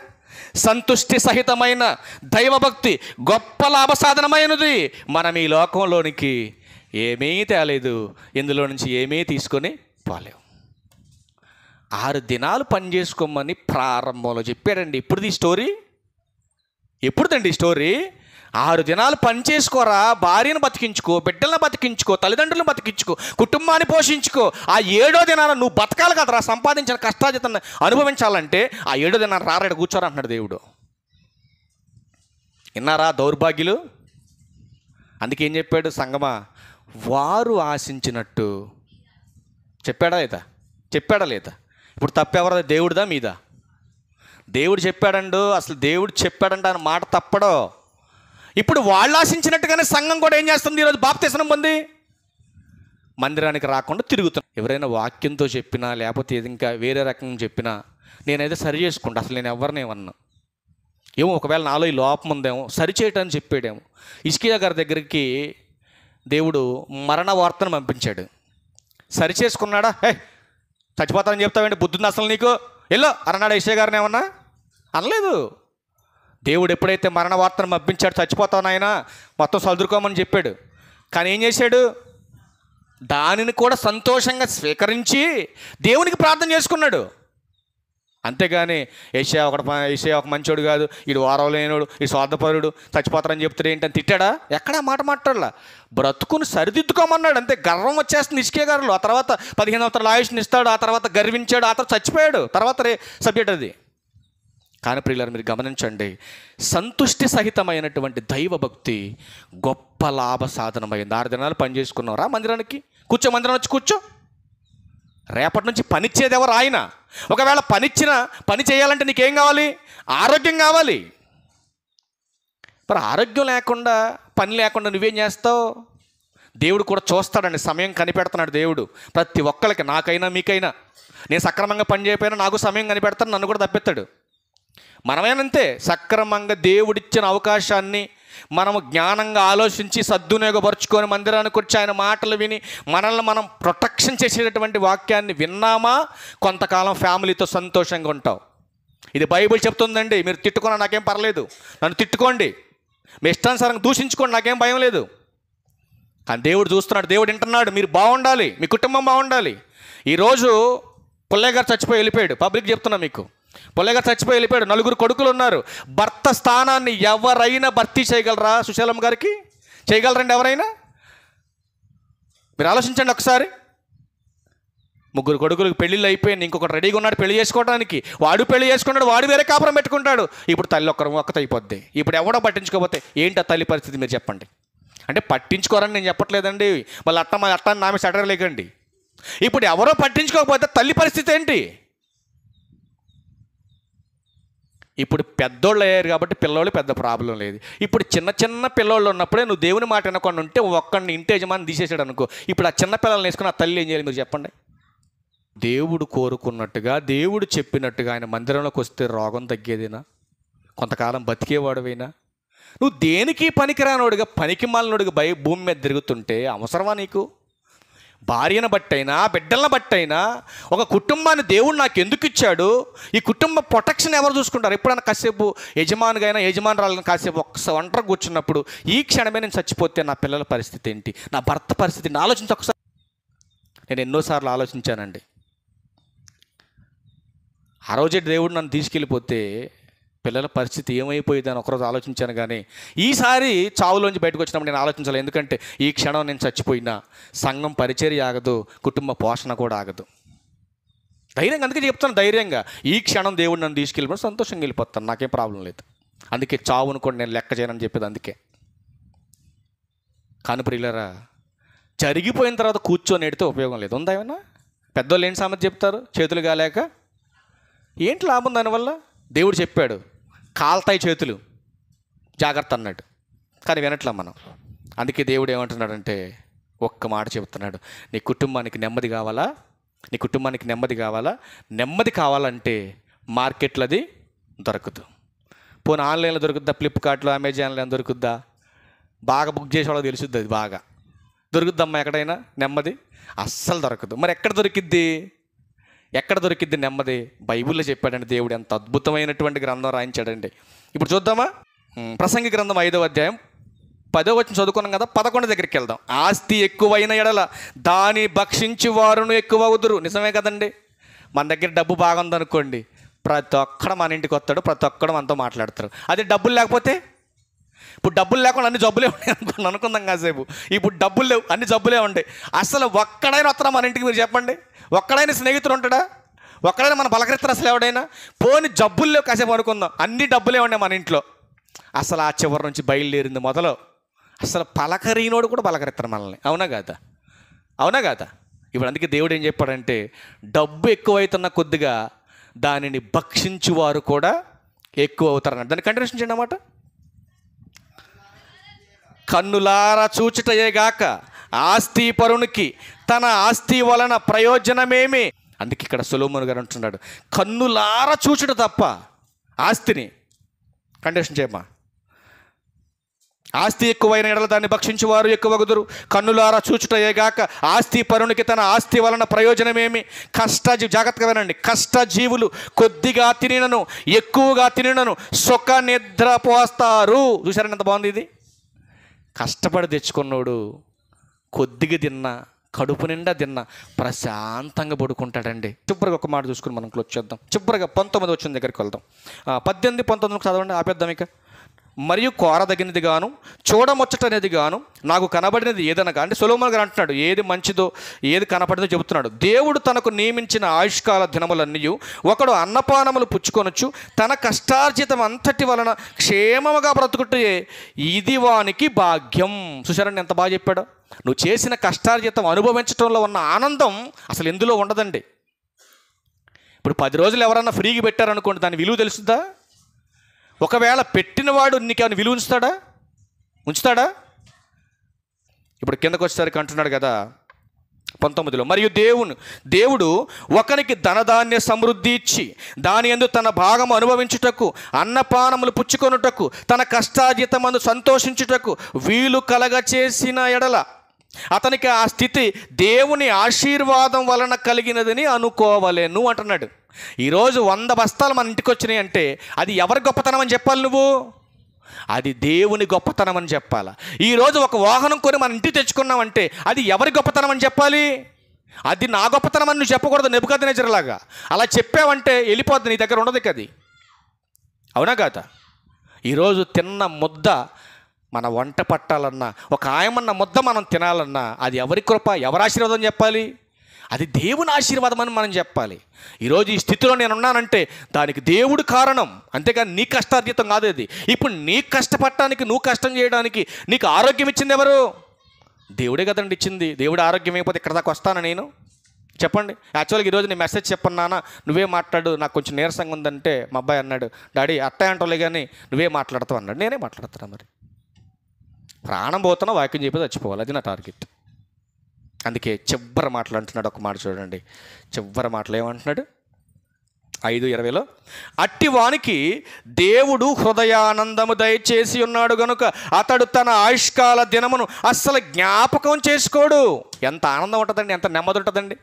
సంతుష్టి సహితమైన దైవభక్తి గొప్ప లాభ సాధనమైనది. మనం ఈ లోకంలోనికి ఏమీ తేలేదు, ఇందులో నుంచి ఏమీ తీసుకొని పోలేము. 6 దినాలు పని చేసుకోమని ప్రారంభంలో చెప్పాడండి. ఇప్పుడుది స్టోరీ, ఎప్పుడుదండి స్టోరీ? 6 దినాలు పని చేసుకోరా, భార్యను బతికించుకో, బిడ్డలను బతికించుకో, తల్లిదండ్రులను బతికించుకో, కుటుంబాన్ని పోషించుకో. ఆ 7వ దినాన నువ్వు బతకాలి కదరా, సంపాదించిన కష్టాజితాన్ని అనుభవించాలంటే ఆ 7వ దినాన రారాడు కూర్చోరా అంటున్నాడు దేవుడు. విన్నారా దౌర్భాగ్యులు? అందుకే ఏం చెప్పాడు? సంగమా, వారు ఆశించినట్టు చెప్పాడా లేదా? ఇప్పుడు తప్పెవరదా? దేవుడిదా మీదా? దేవుడు చెప్పాడండు. అసలు దేవుడు చెప్పాడంట ఆయన మాట తప్పడో. ఇప్పుడు వాళ్ళు ఆశించినట్టుగానే సంఘం కూడా ఏం చేస్తుంది? ఈరోజు బాప్తిస్మం పొంది మందిరానికి రాకుండా తిరుగుతున్నాం. ఎవరైనా వాక్యంతో చెప్పినా లేకపోతే ఇంకా వేరే రకంగా చెప్పినా నేనైతే సరి చేసుకుంటా. అసలు నేను ఎవరినేమన్నా ఏమో, ఒకవేళ నాలో ఈ లోపం ఉందేమో సరి చేయటానికి చెప్పాడేమో. హిజ్కియా గారి దగ్గరికి దేవుడు మరణ వార్తను పంపించాడు. సరి చేసుకున్నాడా? చచ్చిపోతానని చెప్తావేంటి, బుద్ధుంది అసలు నీకు, ఎల్లో అన్నాడు హిజ్కియా గారిని? ఏమన్నా అనలేదు. దేవుడు ఎప్పుడైతే మరణ వార్తను పంపించాడు, చచ్చిపోతావు నాయనా మొత్తం సదురుకోమని చెప్పాడు. కానీ ఏం చేశాడు? దానిని కూడా సంతోషంగా స్వీకరించి దేవునికి ప్రార్థన చేసుకున్నాడు. అంతేగాని ఏషియా ఒక మంచోడు కాదు, వీడు వారం లేనోడు, ఈ స్వార్థపరుడు, చచ్చిపోతారని చెప్తాడు ఏంటని తిట్టాడా? ఎక్కడా మాట మాట్లాడలా. బ్రతుకుని సరిదిద్దుకోమన్నాడు. అంతే. గర్వం వచ్చేస్తుంది హిజ్కియా గారిలో. ఆ తర్వాత 15 సంవత్సరాల ఆయుష్ని ఇస్తాడు, ఆ తర్వాత గర్వించాడు, ఆ తర్వాత చచ్చిపోయాడు. తర్వాత సబ్జెక్ట్ అది. కానీ ప్రియులారా, మీరు గమనించండి, సంతుష్టి సహితమైనటువంటి దైవభక్తి గొప్ప లాభ సాధనమైంది. 6 దినాలు పని చేసుకున్నావు, రా మందిరానికి కూర్చో, మందిరం వచ్చి కూర్చో. రేపటి నుంచి పనిచ్చేది ఎవరు? ఆయన. ఒకవేళ పని చేయాలంటే నీకేం కావాలి? ఆరోగ్యం కావాలి. మరి ఆరోగ్యం లేకుండా, పని లేకుండా నువ్వేం చేస్తావు? దేవుడు కూడా చూస్తాడండి, సమయం కనిపెడుతున్నాడు దేవుడు ప్రతి ఒక్కరికి. నాకైనా మీకైనా, నేను సక్రమంగా పని చేయకపోయినా నాకు సమయం కనిపెడతాను, నన్ను కూడా తప్పెత్తాడు. మనమేనంతే. సక్రమంగా దేవుడిచ్చిన అవకాశాన్ని మనము జ్ఞానంగా ఆలోచించి సద్వినియోగపరుచుకొని మందిరానికి వచ్చి ఆయన మాటలు విని మనల్ని మనం ప్రొటెక్షన్ చేసేటటువంటి వాక్యాన్ని విన్నామా, కొంతకాలం ఫ్యామిలీతో సంతోషంగా ఉంటావు. ఇది బైబిల్ చెప్తుందండి. మీరు తిట్టుకున్నా నాకేం పర్లేదు, నన్ను తిట్టుకోండి, మీ ఇష్టానుసారంగా దూషించుకోండి, నాకేం భయం లేదు. కానీ దేవుడు చూస్తున్నాడు, దేవుడు వింటున్నాడు. మీరు బాగుండాలి, మీ కుటుంబం బాగుండాలి. ఈరోజు పుల్లయ్య గారు చచ్చిపోయి వెళ్ళిపోయాడు. పబ్లిక్ చెప్తున్నా మీకు, పుల్లయ్య గారు చచ్చిపోయి వెళ్ళిపోయాడు. 4 కొడుకులు ఉన్నారు. భర్త స్థానాన్ని ఎవరైనా భర్తీ చేయగలరా? సుశీలమ్మ గారికి చేయగలరండి ఎవరైనా? మీరు ఆలోచించండి ఒకసారి. 3 కొడుకులకు పెళ్ళిళ్ళు అయిపోయింది, ఇంకొకటి రెడీగా ఉన్నాడు పెళ్లి చేసుకోవడానికి. వాడు పెళ్లి చేసుకున్నాడు, వాడు వేరే కాపురం పెట్టుకుంటాడు. ఇప్పుడు తల్లి ఒక్కత అయిపోద్ది. ఇప్పుడు ఎవడో పట్టించుకోకపోతే ఏంటి ఆ తల్లి పరిస్థితి? మీరు చెప్పండి. అంటే పట్టించుకోరని నేను చెప్పట్లేదండి, మళ్ళీ అట్ట నామే సటర్ లేకండి. ఇప్పుడు ఎవరో పట్టించుకోకపోతే తల్లి పరిస్థితి ఏంటి? ఇప్పుడు పెద్దోళ్ళు అయ్యారు కాబట్టి పిల్లోళ్ళు పెద్ద ప్రాబ్లం లేదు. ఇప్పుడు చిన్న పిల్లోళ్ళు ఉన్నప్పుడే నువ్వు దేవుని మాట వినకుండా ఉంటే ఒక్కడిని ఇంటి యజమాని తీసేసాడు అనుకో, ఇప్పుడు ఆ చిన్న పిల్లల్ని వేసుకుని ఆ తల్లి ఏం చేయాలి మీరు చెప్పండి? దేవుడు కోరుకున్నట్టుగా, దేవుడు చెప్పినట్టుగా ఆయన మందిరంలోకి వస్తే రోగం తగ్గేదేనా? కొంతకాలం బతికేవాడువైనా? నువ్వు దేనికి పనికిరానోడుగా, పనికి మాలినోడుగా భూమి మీద తిరుగుతుంటే అవసరమా నీకు? భార్యను బట్టయినా, బిడ్డలను బట్టయినా, ఒక కుటుంబాన్ని దేవుడు నాకు ఎందుకు ఇచ్చాడు? ఈ కుటుంబ ప్రొటెక్షన్ ఎవరు చూసుకుంటారు? ఎప్పుడైనా కాసేపు యజమానిగైనా యజమానురాలైనా కాసేపు ఒంటరి కూర్చున్నప్పుడు ఈ క్షణమే నేను చచ్చిపోతే నా పిల్లల పరిస్థితి ఏంటి, నా భర్త పరిస్థితి ఏంటి ఆలోచించి ఒకసారి. నేను ఎన్నోసార్లు ఆలోచించానండి. ఆ రోజే దేవుడు నన్ను తీసుకెళ్ళిపోతే పిల్లల పరిస్థితి ఏమైపోయింది అని ఒకరోజు ఆలోచించాను. కానీ ఈసారి చావులోంచి బయటకు వచ్చినప్పుడు నేను ఆలోచించాలి. ఎందుకంటే ఈ క్షణం నేను చచ్చిపోయినా సంఘం పరిచర్య ఆగదు, కుటుంబ పోషణ కూడా ఆగదు. ధైర్యంగా, అందుకే చెప్తాను ధైర్యంగా, ఈ క్షణం దేవుడు నన్ను తీసుకెళ్ళిపోతే సంతోషంగా వెళ్ళిపోతాను, నాకేం ప్రాబ్లం లేదు. అందుకే చావును కూడా నేను లెక్క చేయనని చెప్పేది అందుకే. కానీ ప్రియులారా, జరిగిపోయిన తర్వాత కూర్చొని ఎడితే ఉపయోగం లేదు. ఉందా ఏమన్నా? పెద్దోళ్ళు ఏంటి సామెత చెప్తారు? చేతులు కాలేక ఏంటి లాభం దానివల్ల? దేవుడు చెప్పాడు కాల్తాయి చేతులు, జాగ్రత్త అన్నాడు. కానీ వినట్లా మనం. అందుకే దేవుడు ఏమంటున్నాడంటే ఒక్క మాట చెబుతున్నాడు, నీ కుటుంబానికి నెమ్మది కావాలా? నీ కుటుంబానికి నెమ్మది కావాలా? నెమ్మది కావాలంటే మార్కెట్లో అది దొరకదు. పోనీ ఆన్లైన్లో దొరుకుద్దా? ఫ్లిప్కార్ట్లో, అమెజాన్లో దొరుకుద్దా? బాగా బుక్ చేసేవాళ్ళకి తెలుసుద్ది, అది బాగా దొరుకుద్దమ్మా ఎక్కడైనా నెమ్మది? అస్సలు దొరకదు. మరి ఎక్కడ దొరికిద్ది? ఎక్కడ దొరికిద్ది నెమ్మది? బైబిల్లో చెప్పాడండి దేవుడు. ఎంత అద్భుతమైనటువంటి గ్రంథం రాయించాడండి. ఇప్పుడు చూద్దామా? ప్రసంగి గ్రంథం 5వ అధ్యాయం 10వ వచనం చదువుకున్నాం కదా. 11 దగ్గరికి వెళ్దాం. ఆస్తి ఎక్కువైన ఎడల దాన్ని భక్షించి వారును ఎక్కువ అవుదురు. నిజమే కదండి. మన దగ్గర డబ్బు బాగుందనుకోండి, ప్రతి ఒక్కడు మన ఇంటికి వస్తాడు, ప్రతి ఒక్కడు మనతో మాట్లాడతారు. అదే డబ్బులు లేకపోతే, ఇప్పుడు డబ్బులు లేకుండా అన్ని జబ్బులే ఉన్నాయి అనుకుందాం కాసేపు. ఇప్పుడు డబ్బులు లేవు, అన్ని జబ్బులే ఉంటాయి. అసలు ఒక్కడైనా వస్తారా మన ఇంటికి? మీరు చెప్పండి. ఒక్కడైనా స్నేహితుడు ఉంటాడా? ఒక్కడైనా మన పలకరిస్తారు అసలు ఎవడైనా? పోని జబ్బులు లేవు కాసేపు అనుకుందాం, అన్ని డబ్బులే ఉన్నాయి మన ఇంట్లో. అసలు ఆ చివరి నుంచి బయలుదేరింది మొదలు. అసలు పలకరీనోడు కూడా పలకరిస్తారు మనల్ని. అవునా కాదా? అవునా కాదా? ఇప్పుడు అందుకే దేవుడు ఏం చెప్పాడంటే, డబ్బు ఎక్కువైతున్న కొద్దిగా దానిని భక్షించువారు కూడా ఎక్కువ అవుతారన్నమాట. దాన్ని కంటిన్యూషన్ చేయండి అన్నమాట. కన్నులారా చూచుటయేగాక ఆస్తి పరునికి తన ఆస్తి వలన ప్రయోజనమేమి. అందుకే ఇక్కడ సొలొమోను గారు అంటున్నాడు, కన్నులారా చూచుట తప్ప ఆస్తిని. కండిషన్ చేయమ్మా. ఆస్తి ఎక్కువైన ఎడల దాన్ని భక్షించువారు ఎక్కువగుదురు. కన్నులారా చూచుటయేగాక ఆస్తి పరునికి తన ఆస్తి వలన ప్రయోజనమేమి. జాగ్రత్తగా వినండి. కష్టజీవులు కొద్దిగా తినినను ఎక్కువగా తినినను సుఖ నిద్ర పోస్తారు. చూసారండి ఎంత బాగుంది ఇది? కష్టపడి తెచ్చుకున్నోడు కొద్దిగా తిన్నా, కడుపు నిండా తిన్నా ప్రశాంతంగా పడుకుంటాడండి. చివరిగా ఒక మాట చూసుకుని మనం క్లోజ్ చేద్దాం. చివరిగా 19 వచ్చిన దగ్గరికి వెళ్దాం. 18, 19 చదవండి, ఆపేద్దాం ఇక. మరియు కోరదగినది గాను చూడముచ్చటనేది గాను నాకు కనబడినది ఏదనగా, అంటే సొలొమోను గారు అంటున్నాడు, ఏది మంచిదో ఏది కనబడిందో చెబుతున్నాడు. దేవుడు తనకు నియమించిన ఆయుష్కాల దినములన్నీ ఒకడు అన్నపానములు పుచ్చుకొనొచ్చు, తన కష్టార్జితం అంతటి వలన క్షేమముగా బ్రతుకుటే ఇది వానికి భాగ్యం. చూసారండి ఎంత బాగా చెప్పాడో? నువ్వు చేసిన కష్టార్జితం అనుభవించడంలో ఉన్న ఆనందం అసలు ఎందులో ఉండదండి. ఇప్పుడు 10 రోజులు ఎవరన్నా ఫ్రీగా పెట్టారనుకోండి, దాని విలువ తెలుస్తుందా? ఒకవేళ పెట్టినవాడు నీకేమైనా విలువ ఉంచుతాడా? ఇప్పుడు కిందకు వచ్చేసరికి అంటున్నాడు కదా 19లో, మరియు దేవుడు ఒకరికి ధనధాన్య సమృద్ధి ఇచ్చి దాని యందు తన భాగము అనుభవించుటకు, అన్నపానములు పుచ్చుకొనుటకు, తన కష్టార్జితమందు సంతోషించుటకు వీలు కలగ చేసిన ఎడల అతనికి ఆ స్థితి దేవుని ఆశీర్వాదం వలన కలిగినదని అనుకోవలేను అంటున్నాడు. ఈరోజు 100 బస్తాలు మన ఇంటికి వచ్చినాయి అంటే అది ఎవరి గొప్పతనం అని చెప్పాలి? నువ్వు అది దేవుని గొప్పతనం అని చెప్పాలా? ఈరోజు ఒక వాహనం కొని మన ఇంటికి తెచ్చుకున్నామంటే అది ఎవరి గొప్పతనం అని చెప్పాలి? అది నా గొప్పతనం అని నువ్వు చెప్పకూడదు. నెబుకద్నెజరులాగా అలా చెప్పావంటే వెళ్ళిపోద్ది, నీ దగ్గర ఉండదు కది. అవునా కాదా? ఈరోజు తిన్న ముద్ద మన వంట పట్టాలన్నా, ఒక ఆయమన్న ముద్ద మనం తినాలన్నా అది ఎవరి కృప, ఎవరి ఆశీర్వాదం చెప్పాలి? అది దేవుని ఆశీర్వాదం అని మనం చెప్పాలి. ఈరోజు ఈ స్థితిలో నేను ఉన్నానంటే దానికి దేవుడు కారణం, అంతేకాని నీ కష్టార్జితం కాదు అది. ఇప్పుడు నీ కష్టపడటానికి, నువ్వు కష్టం చేయడానికి నీకు ఆరోగ్యం ఇచ్చింది ఎవరు? దేవుడే కదండి ఇచ్చింది. దేవుడు ఆరోగ్యం అయిపోతే ఇక్కడ దాకా వస్తానా నేను? చెప్పండి. యాక్చువల్గా ఈరోజు నేను మెసేజ్ చెప్పన్నానా, నువ్వే మాట్లాడు, నాకు కొంచెం నీరసంగా ఉందంటే మా అబ్బాయి అన్నాడు, డాడీ అట్టాయి అంటలే కానీ నువ్వే మాట్లాడతావు అన్నాడు. నేనే మాట్లాడుతున్నా. మరి ప్రాణం పోతున్నా వాక్యం చెప్పి చచ్చిపోవాలి, అది నా టార్గెట్. అందుకే చివరి మాటలు అంటున్నాడు. ఒక మాట చూడండి, చివరి మాటలు ఏమంటున్నాడు? 5:20లో, అట్టి వానికి దేవుడు హృదయానందము దయచేసి ఉన్నాడు గనుక అతడు తన ఆయుష్కాల దినమును అస్సలు జ్ఞాపకం చేసుకోడు. ఎంత ఆనందం ఉంటుందండి, ఎంత నెమ్మది ఉంటుందండి.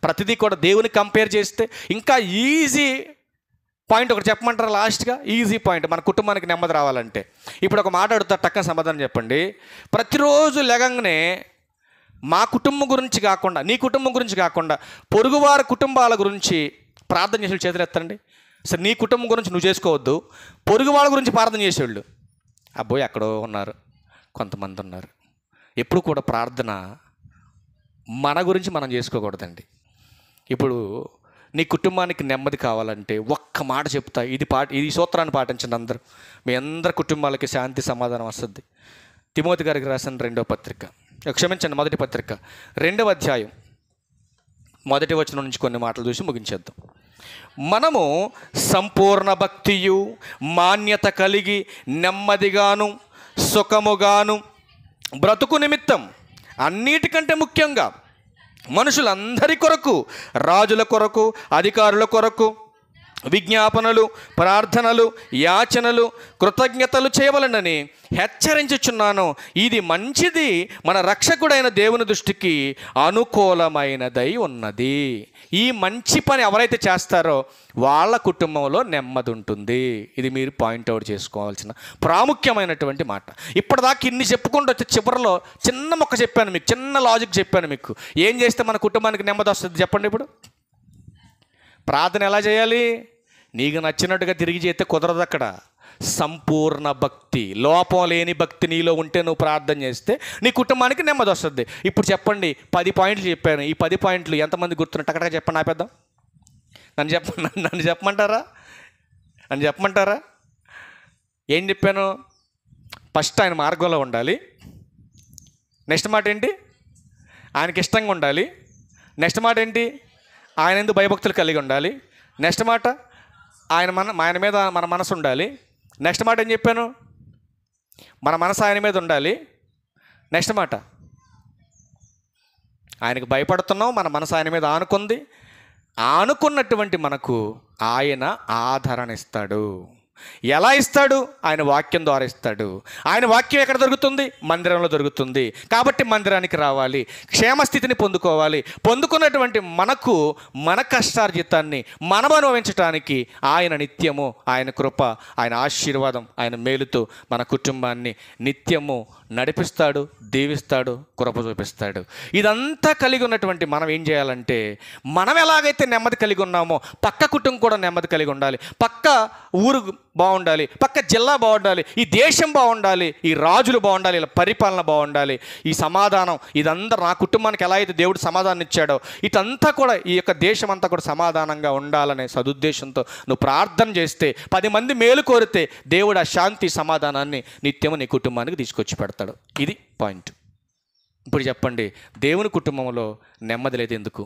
ప్రతిదీ కూడా దేవుని కంపేర్ చేస్తే. ఇంకా ఈజీ పాయింట్ ఒకటి చెప్పమంటారా లాస్ట్గా? ఈజీ పాయింట్ మన కుటుంబానికి నెమ్మది రావాలంటే. ఇప్పుడు ఒక మాట అడుగుతా, టక్కన సమాధానం చెప్పండి. ప్రతిరోజు లెగంగానే మా కుటుంబం గురించి కాకుండా, నీ కుటుంబం గురించి కాకుండా, పొరుగువారి కుటుంబాల గురించి ప్రార్థన చేసేవాళ్ళు చేతులు ఎత్తండి. సరే, నీ కుటుంబం గురించి నువ్వు చేసుకోవద్దు, పొరుగు వాళ్ళ గురించి ప్రార్థన చేసేవాళ్ళు అబ్బోయ్ ఎక్కడో ఉన్నారు, కొంతమంది ఉన్నారు. ఎప్పుడు కూడా ప్రార్థన మన గురించి మనం చేసుకోకూడదండి. ఇప్పుడు నీ కుటుంబానికి నెమ్మది కావాలంటే ఒక్క మాట చెప్తా, ఈ సూత్రాన్ని పాటించండి అందరూ. మీ అందరి కుటుంబాలకి శాంతి సమాధానం వస్తుంది. తిమోతి గారికి రాసిన 2వ పత్రిక, క్షమించండి 1వ పత్రిక 2వ అధ్యాయం 1వ వచనం నుంచి కొన్ని మాటలు చూసి ముగించేద్దాం. మనము సంపూర్ణ భక్తియు మాన్యత కలిగి నెమ్మదిగాను సుఖముగాను బ్రతుకు నిమిత్తం అన్నిటికంటే ముఖ్యంగా మనుషులందరి కొరకు, రాజుల కొరకు, అధికారుల కొరకు, విజ్ఞాపనలు, ప్రార్థనలు, యాచనలు, కృతజ్ఞతలు చేయవలెనని హెచ్చరించుచున్నాను. ఇది మంచిది, మన రక్షకుడైన దేవుని దృష్టికి అనుకూలమైనదై ఉన్నది. ఈ మంచి పని ఎవరైతే చేస్తారో వాళ్ళ కుటుంబంలో నెమ్మది ఉంటుంది. ఇది మీరు పాయింట్అవుట్ చేసుకోవాల్సిన ప్రాముఖ్యమైనటువంటి మాట. ఇప్పటిదాకా ఇన్ని చెప్పుకుంటూ వచ్చే చివరిలో చిన్న మొక్క చెప్పాను మీకు, చిన్న లాజిక్ చెప్పాను మీకు. ఏం చేస్తే మన కుటుంబానికి నెమ్మది వస్తుంది చెప్పండి. ఇప్పుడు ప్రార్థన ఎలా చేయాలి? నీకు నచ్చినట్టుగా తిరిగి చేస్తే కుదరదు. అక్కడ సంపూర్ణ భక్తి, లోపం లేని భక్తి నీలో ఉంటే నువ్వు ప్రార్థన చేస్తే నీ కుటుంబానికి నెమ్మది వస్తుంది. ఇప్పుడు చెప్పండి, 10 పాయింట్లు చెప్పాను. ఈ 10 పాయింట్లు ఎంతమంది గుర్తున్నట్టు అక్కడ చెప్పండి. ఆపేద్దాం. నన్ను చెప్పమంటారా? ఏం చెప్పాను? ఫస్ట్ ఆయన మార్గంలో ఉండాలి. నెక్స్ట్ మాట ఏంటి? ఆయనకి ఇష్టంగా ఉండాలి. నెక్స్ట్ మాట ఏంటి? ఆయన ఎందుకు భయభక్తులు కలిగి ఉండాలి. నెక్స్ట్ మాట ఆయన మీద మన మనసు ఉండాలి. నెక్స్ట్ మాట ఏం చెప్పాను? మన మనసు ఆయన మీద ఉండాలి. నెక్స్ట్ మాట ఆయనకు భయపడుతున్నాం, మన మనసు ఆయన మీద ఆనుకుంది. ఆనుకున్నటువంటి మనకు ఆయన ఆదరణ ఇస్తాడు. ఎలా ఇస్తాడు? ఆయన వాక్యం ద్వారా ఇస్తాడు. ఆయన వాక్యం ఎక్కడ దొరుకుతుంది? మందిరంలో దొరుకుతుంది. కాబట్టి మందిరానికి రావాలి, క్షేమస్థితిని పొందుకోవాలి. పొందుకున్నటువంటి మనకు మన కష్టార్జితాన్ని మనం అనుభవించడానికి ఆయన నిత్యము, ఆయన కృప, ఆయన ఆశీర్వాదం, ఆయన మేలుతో మన కుటుంబాన్ని నిత్యము నడిపిస్తాడు, దీవిస్తాడు, కృప చూపిస్తాడు. ఇదంతా కలిగి ఉన్నటువంటి మనం ఏం చేయాలంటే, మనం ఎలాగైతే నెమ్మది కలిగి ఉన్నామో పక్క కుటుంబం కూడా నెమ్మది కలిగి ఉండాలి. పక్క ఊరు బాగుండాలి, పక్క జిల్లా బాగుండాలి, ఈ దేశం బాగుండాలి, ఈ రాజులు బాగుండాలి, ఇలా పరిపాలన బాగుండాలి, ఈ సమాధానం, ఇదంతా నా కుటుంబానికి ఎలా అయితే దేవుడు సమాధానం ఇచ్చాడో ఇదంతా కూడా ఈ యొక్క దేశం అంతా కూడా సమాధానంగా ఉండాలనే సదుద్దేశంతో నువ్వు ప్రార్థన చేస్తే, 10 మంది మేలు కోరితే దేవుడు ఆ శాంతి సమాధానాన్ని నిత్యము నీ కుటుంబానికి తీసుకొచ్చి పెడతాడు. ఇది పాయింట్. ఇప్పుడు చెప్పండి, దేవుని కుటుంబంలో నెమ్మది లేదు ఎందుకు?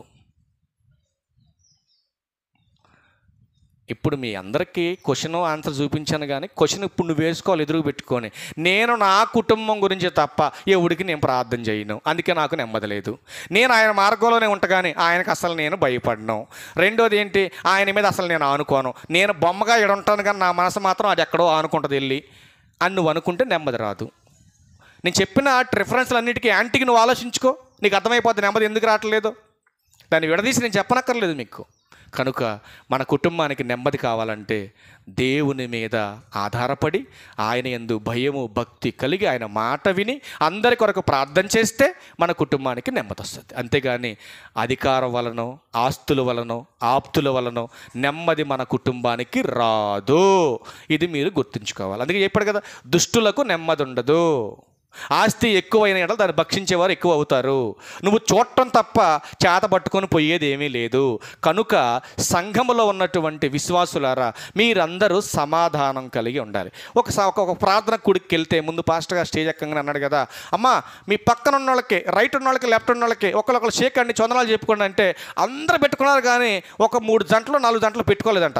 ఇప్పుడు మీ అందరికీ క్వశ్చన్ ఆన్సర్ చూపించాను, కానీ క్వశ్చన్ ఇప్పుడు నువ్వు వేసుకోవాలి ఎదురు పెట్టుకొని. నేను నా కుటుంబం గురించి తప్ప ఎవడికి నేను ప్రార్థన చేయను, అందుకే నాకు నెమ్మది లేదు. నేను ఆయన మార్గంలోనే ఉంటాగాని ఆయనకు అసలు నేను భయపడను. రెండోది ఏంటి? ఆయన మీద అసలు నేను ఆనుకోను. నేను బొమ్మగా ఎడుంటాను కానీ నా మనసు మాత్రం అది ఎక్కడో ఆనుకుంటుంది వెళ్ళి అని నువ్వు అనుకుంటే నెమ్మది రాదు. నేను చెప్పిన ప్రిఫరెన్స్లు అన్నిటికీ యాంటీకి నువ్వు ఆలోచించుకో, నీకు అర్థమైపోద్ది నెమ్మది ఎందుకు రావట్లేదు. దాన్ని విడదీసి నేను చెప్పనక్కర్లేదు మీకు. కనుక మన కుటుంబానికి నెమ్మది కావాలంటే దేవుని మీద ఆధారపడి ఆయన యందు భయము భక్తి కలిగి ఆయన మాట విని అందరి కొరకు ప్రార్థన చేస్తే మన కుటుంబానికి నెమ్మది వస్తుంది. అంతేగాని అధికారం వలనో, ఆస్తుల వలనో, ఆప్తుల వలనో నెమ్మది మన కుటుంబానికి రాదు. ఇది మీరు గుర్తుంచుకోవాలి. అందుకే చెప్పాడు కదా, దుష్టులకు నెమ్మది ఉండదు. ఆస్తి ఎక్కువైన ఎడల దాన్ని భక్షించేవారు ఎక్కువ అవుతారు. నువ్వు చూడటం తప్ప చేత పట్టుకొని పోయేది ఏమీ లేదు. కనుక సంఘములో ఉన్నటువంటి విశ్వాసులారా, మీరందరూ సమాధానం కలిగి ఉండాలి. ఒక ప్రార్థన కూడికి వెళ్తే ముందు పాస్టర్గా స్టేజ్ ఎక్కగానే అన్నాడు కదా, అమ్మా మీ పక్కన ఉన్న వాళ్ళకి, రైట్ ఉన్న వాళ్ళకి, లెఫ్ట్ ఉన్న వాళ్ళకి ఒకళ్ళు షేక్ అండి, చందనాలు చెప్పుకోండి అంటే అందరూ పెట్టుకున్నారు, కానీ ఒక 3 జంటలు 4 జంటలు పెట్టుకోలేదంట.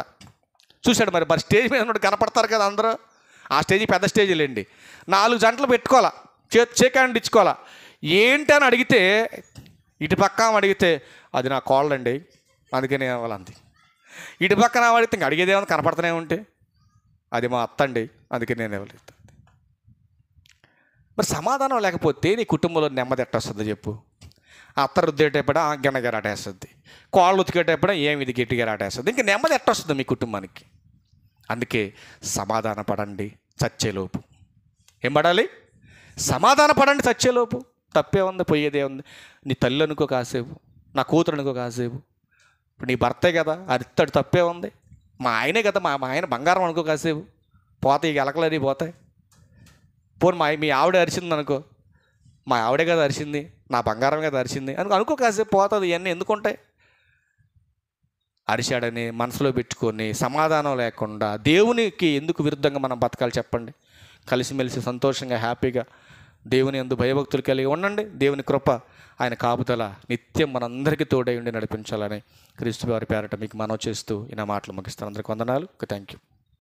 చూశాడు మరి స్టేజ్ మీద ఉన్నట్టు కనపడతారు కదా అందరూ. ఆ స్టేజ్ పెద్ద స్టేజీలేండి. 4 జంటలు పెట్టుకోవాలా, షేక్ హ్యాండ్ ఇచ్చుకోవాలా. ఏంటి అని అడిగితే, ఇటు పక్క అడిగితే అది నా కాళ్ళు అండి అందుకనే వాళ్ళంది, ఇటు పక్కన అడిగితే ఇంక అడిగేదేమో కనపడుతూనే ఉంటే అది మా అత్త అండి అందుకే నేను ఇవ్వలేదు. మరి సమాధానం లేకపోతే నీ కుటుంబంలో నెమ్మది ఎట్టొస్తుంది చెప్పు? అత్త రుద్దేటప్పుడు గిన్నెగరాటేస్తుంది, కాళ్ళు ఉతికేటప్పుడు ఏమి ఇది గట్టిగా రాటేస్తుంది. ఇంక నెమ్మది ఎట్టొస్తుంది మీ కుటుంబానికి? అందుకే సమాధాన పడండి చచ్చేలోపు. ఏం పడాలి? సమాధాన పడండి చచ్చేలోపు. తప్పే ఉంది, పోయేదే ఉంది. నీ తల్లి అనుకో కాసేపు, నా కూతురు అనుకో కాసేపు, ఇప్పుడు నీ భర్తే కదా అరిస్తాడు, తప్పే ఉంది. మా ఆయనే కదా, మా ఆయన బంగారం అనుకో కాసేపు, పోతాయి ఎలకలది పోతాయి. పోను మీ ఆవిడ అరిచింది అనుకో, మా ఆవిడే కదా అరిచింది, నా బంగారం కదా అరిచింది అనుకో కాసేపు, పోతుంది. ఇవన్నీ ఎందుకుంటాయి? అరిశాడని మనసులో పెట్టుకొని సమాధానం లేకుండా దేవునికి ఎందుకు విరుద్ధంగా మనం బతకాలి చెప్పండి? కలిసిమెలిసి సంతోషంగా హ్యాపీగా దేవుని యందు భయభక్తులు కలిగి ఉండండి. దేవుని కృప, ఆయన కాపుదల నిత్యం మనందరికీ తోడై ఉండి నడిపించాలని క్రీస్తు వారి పేరట మీకు మనవి చేస్తూ ఈ నా మాటలు ముగిస్తాను. అందరికీ వందనాలు. Thank you.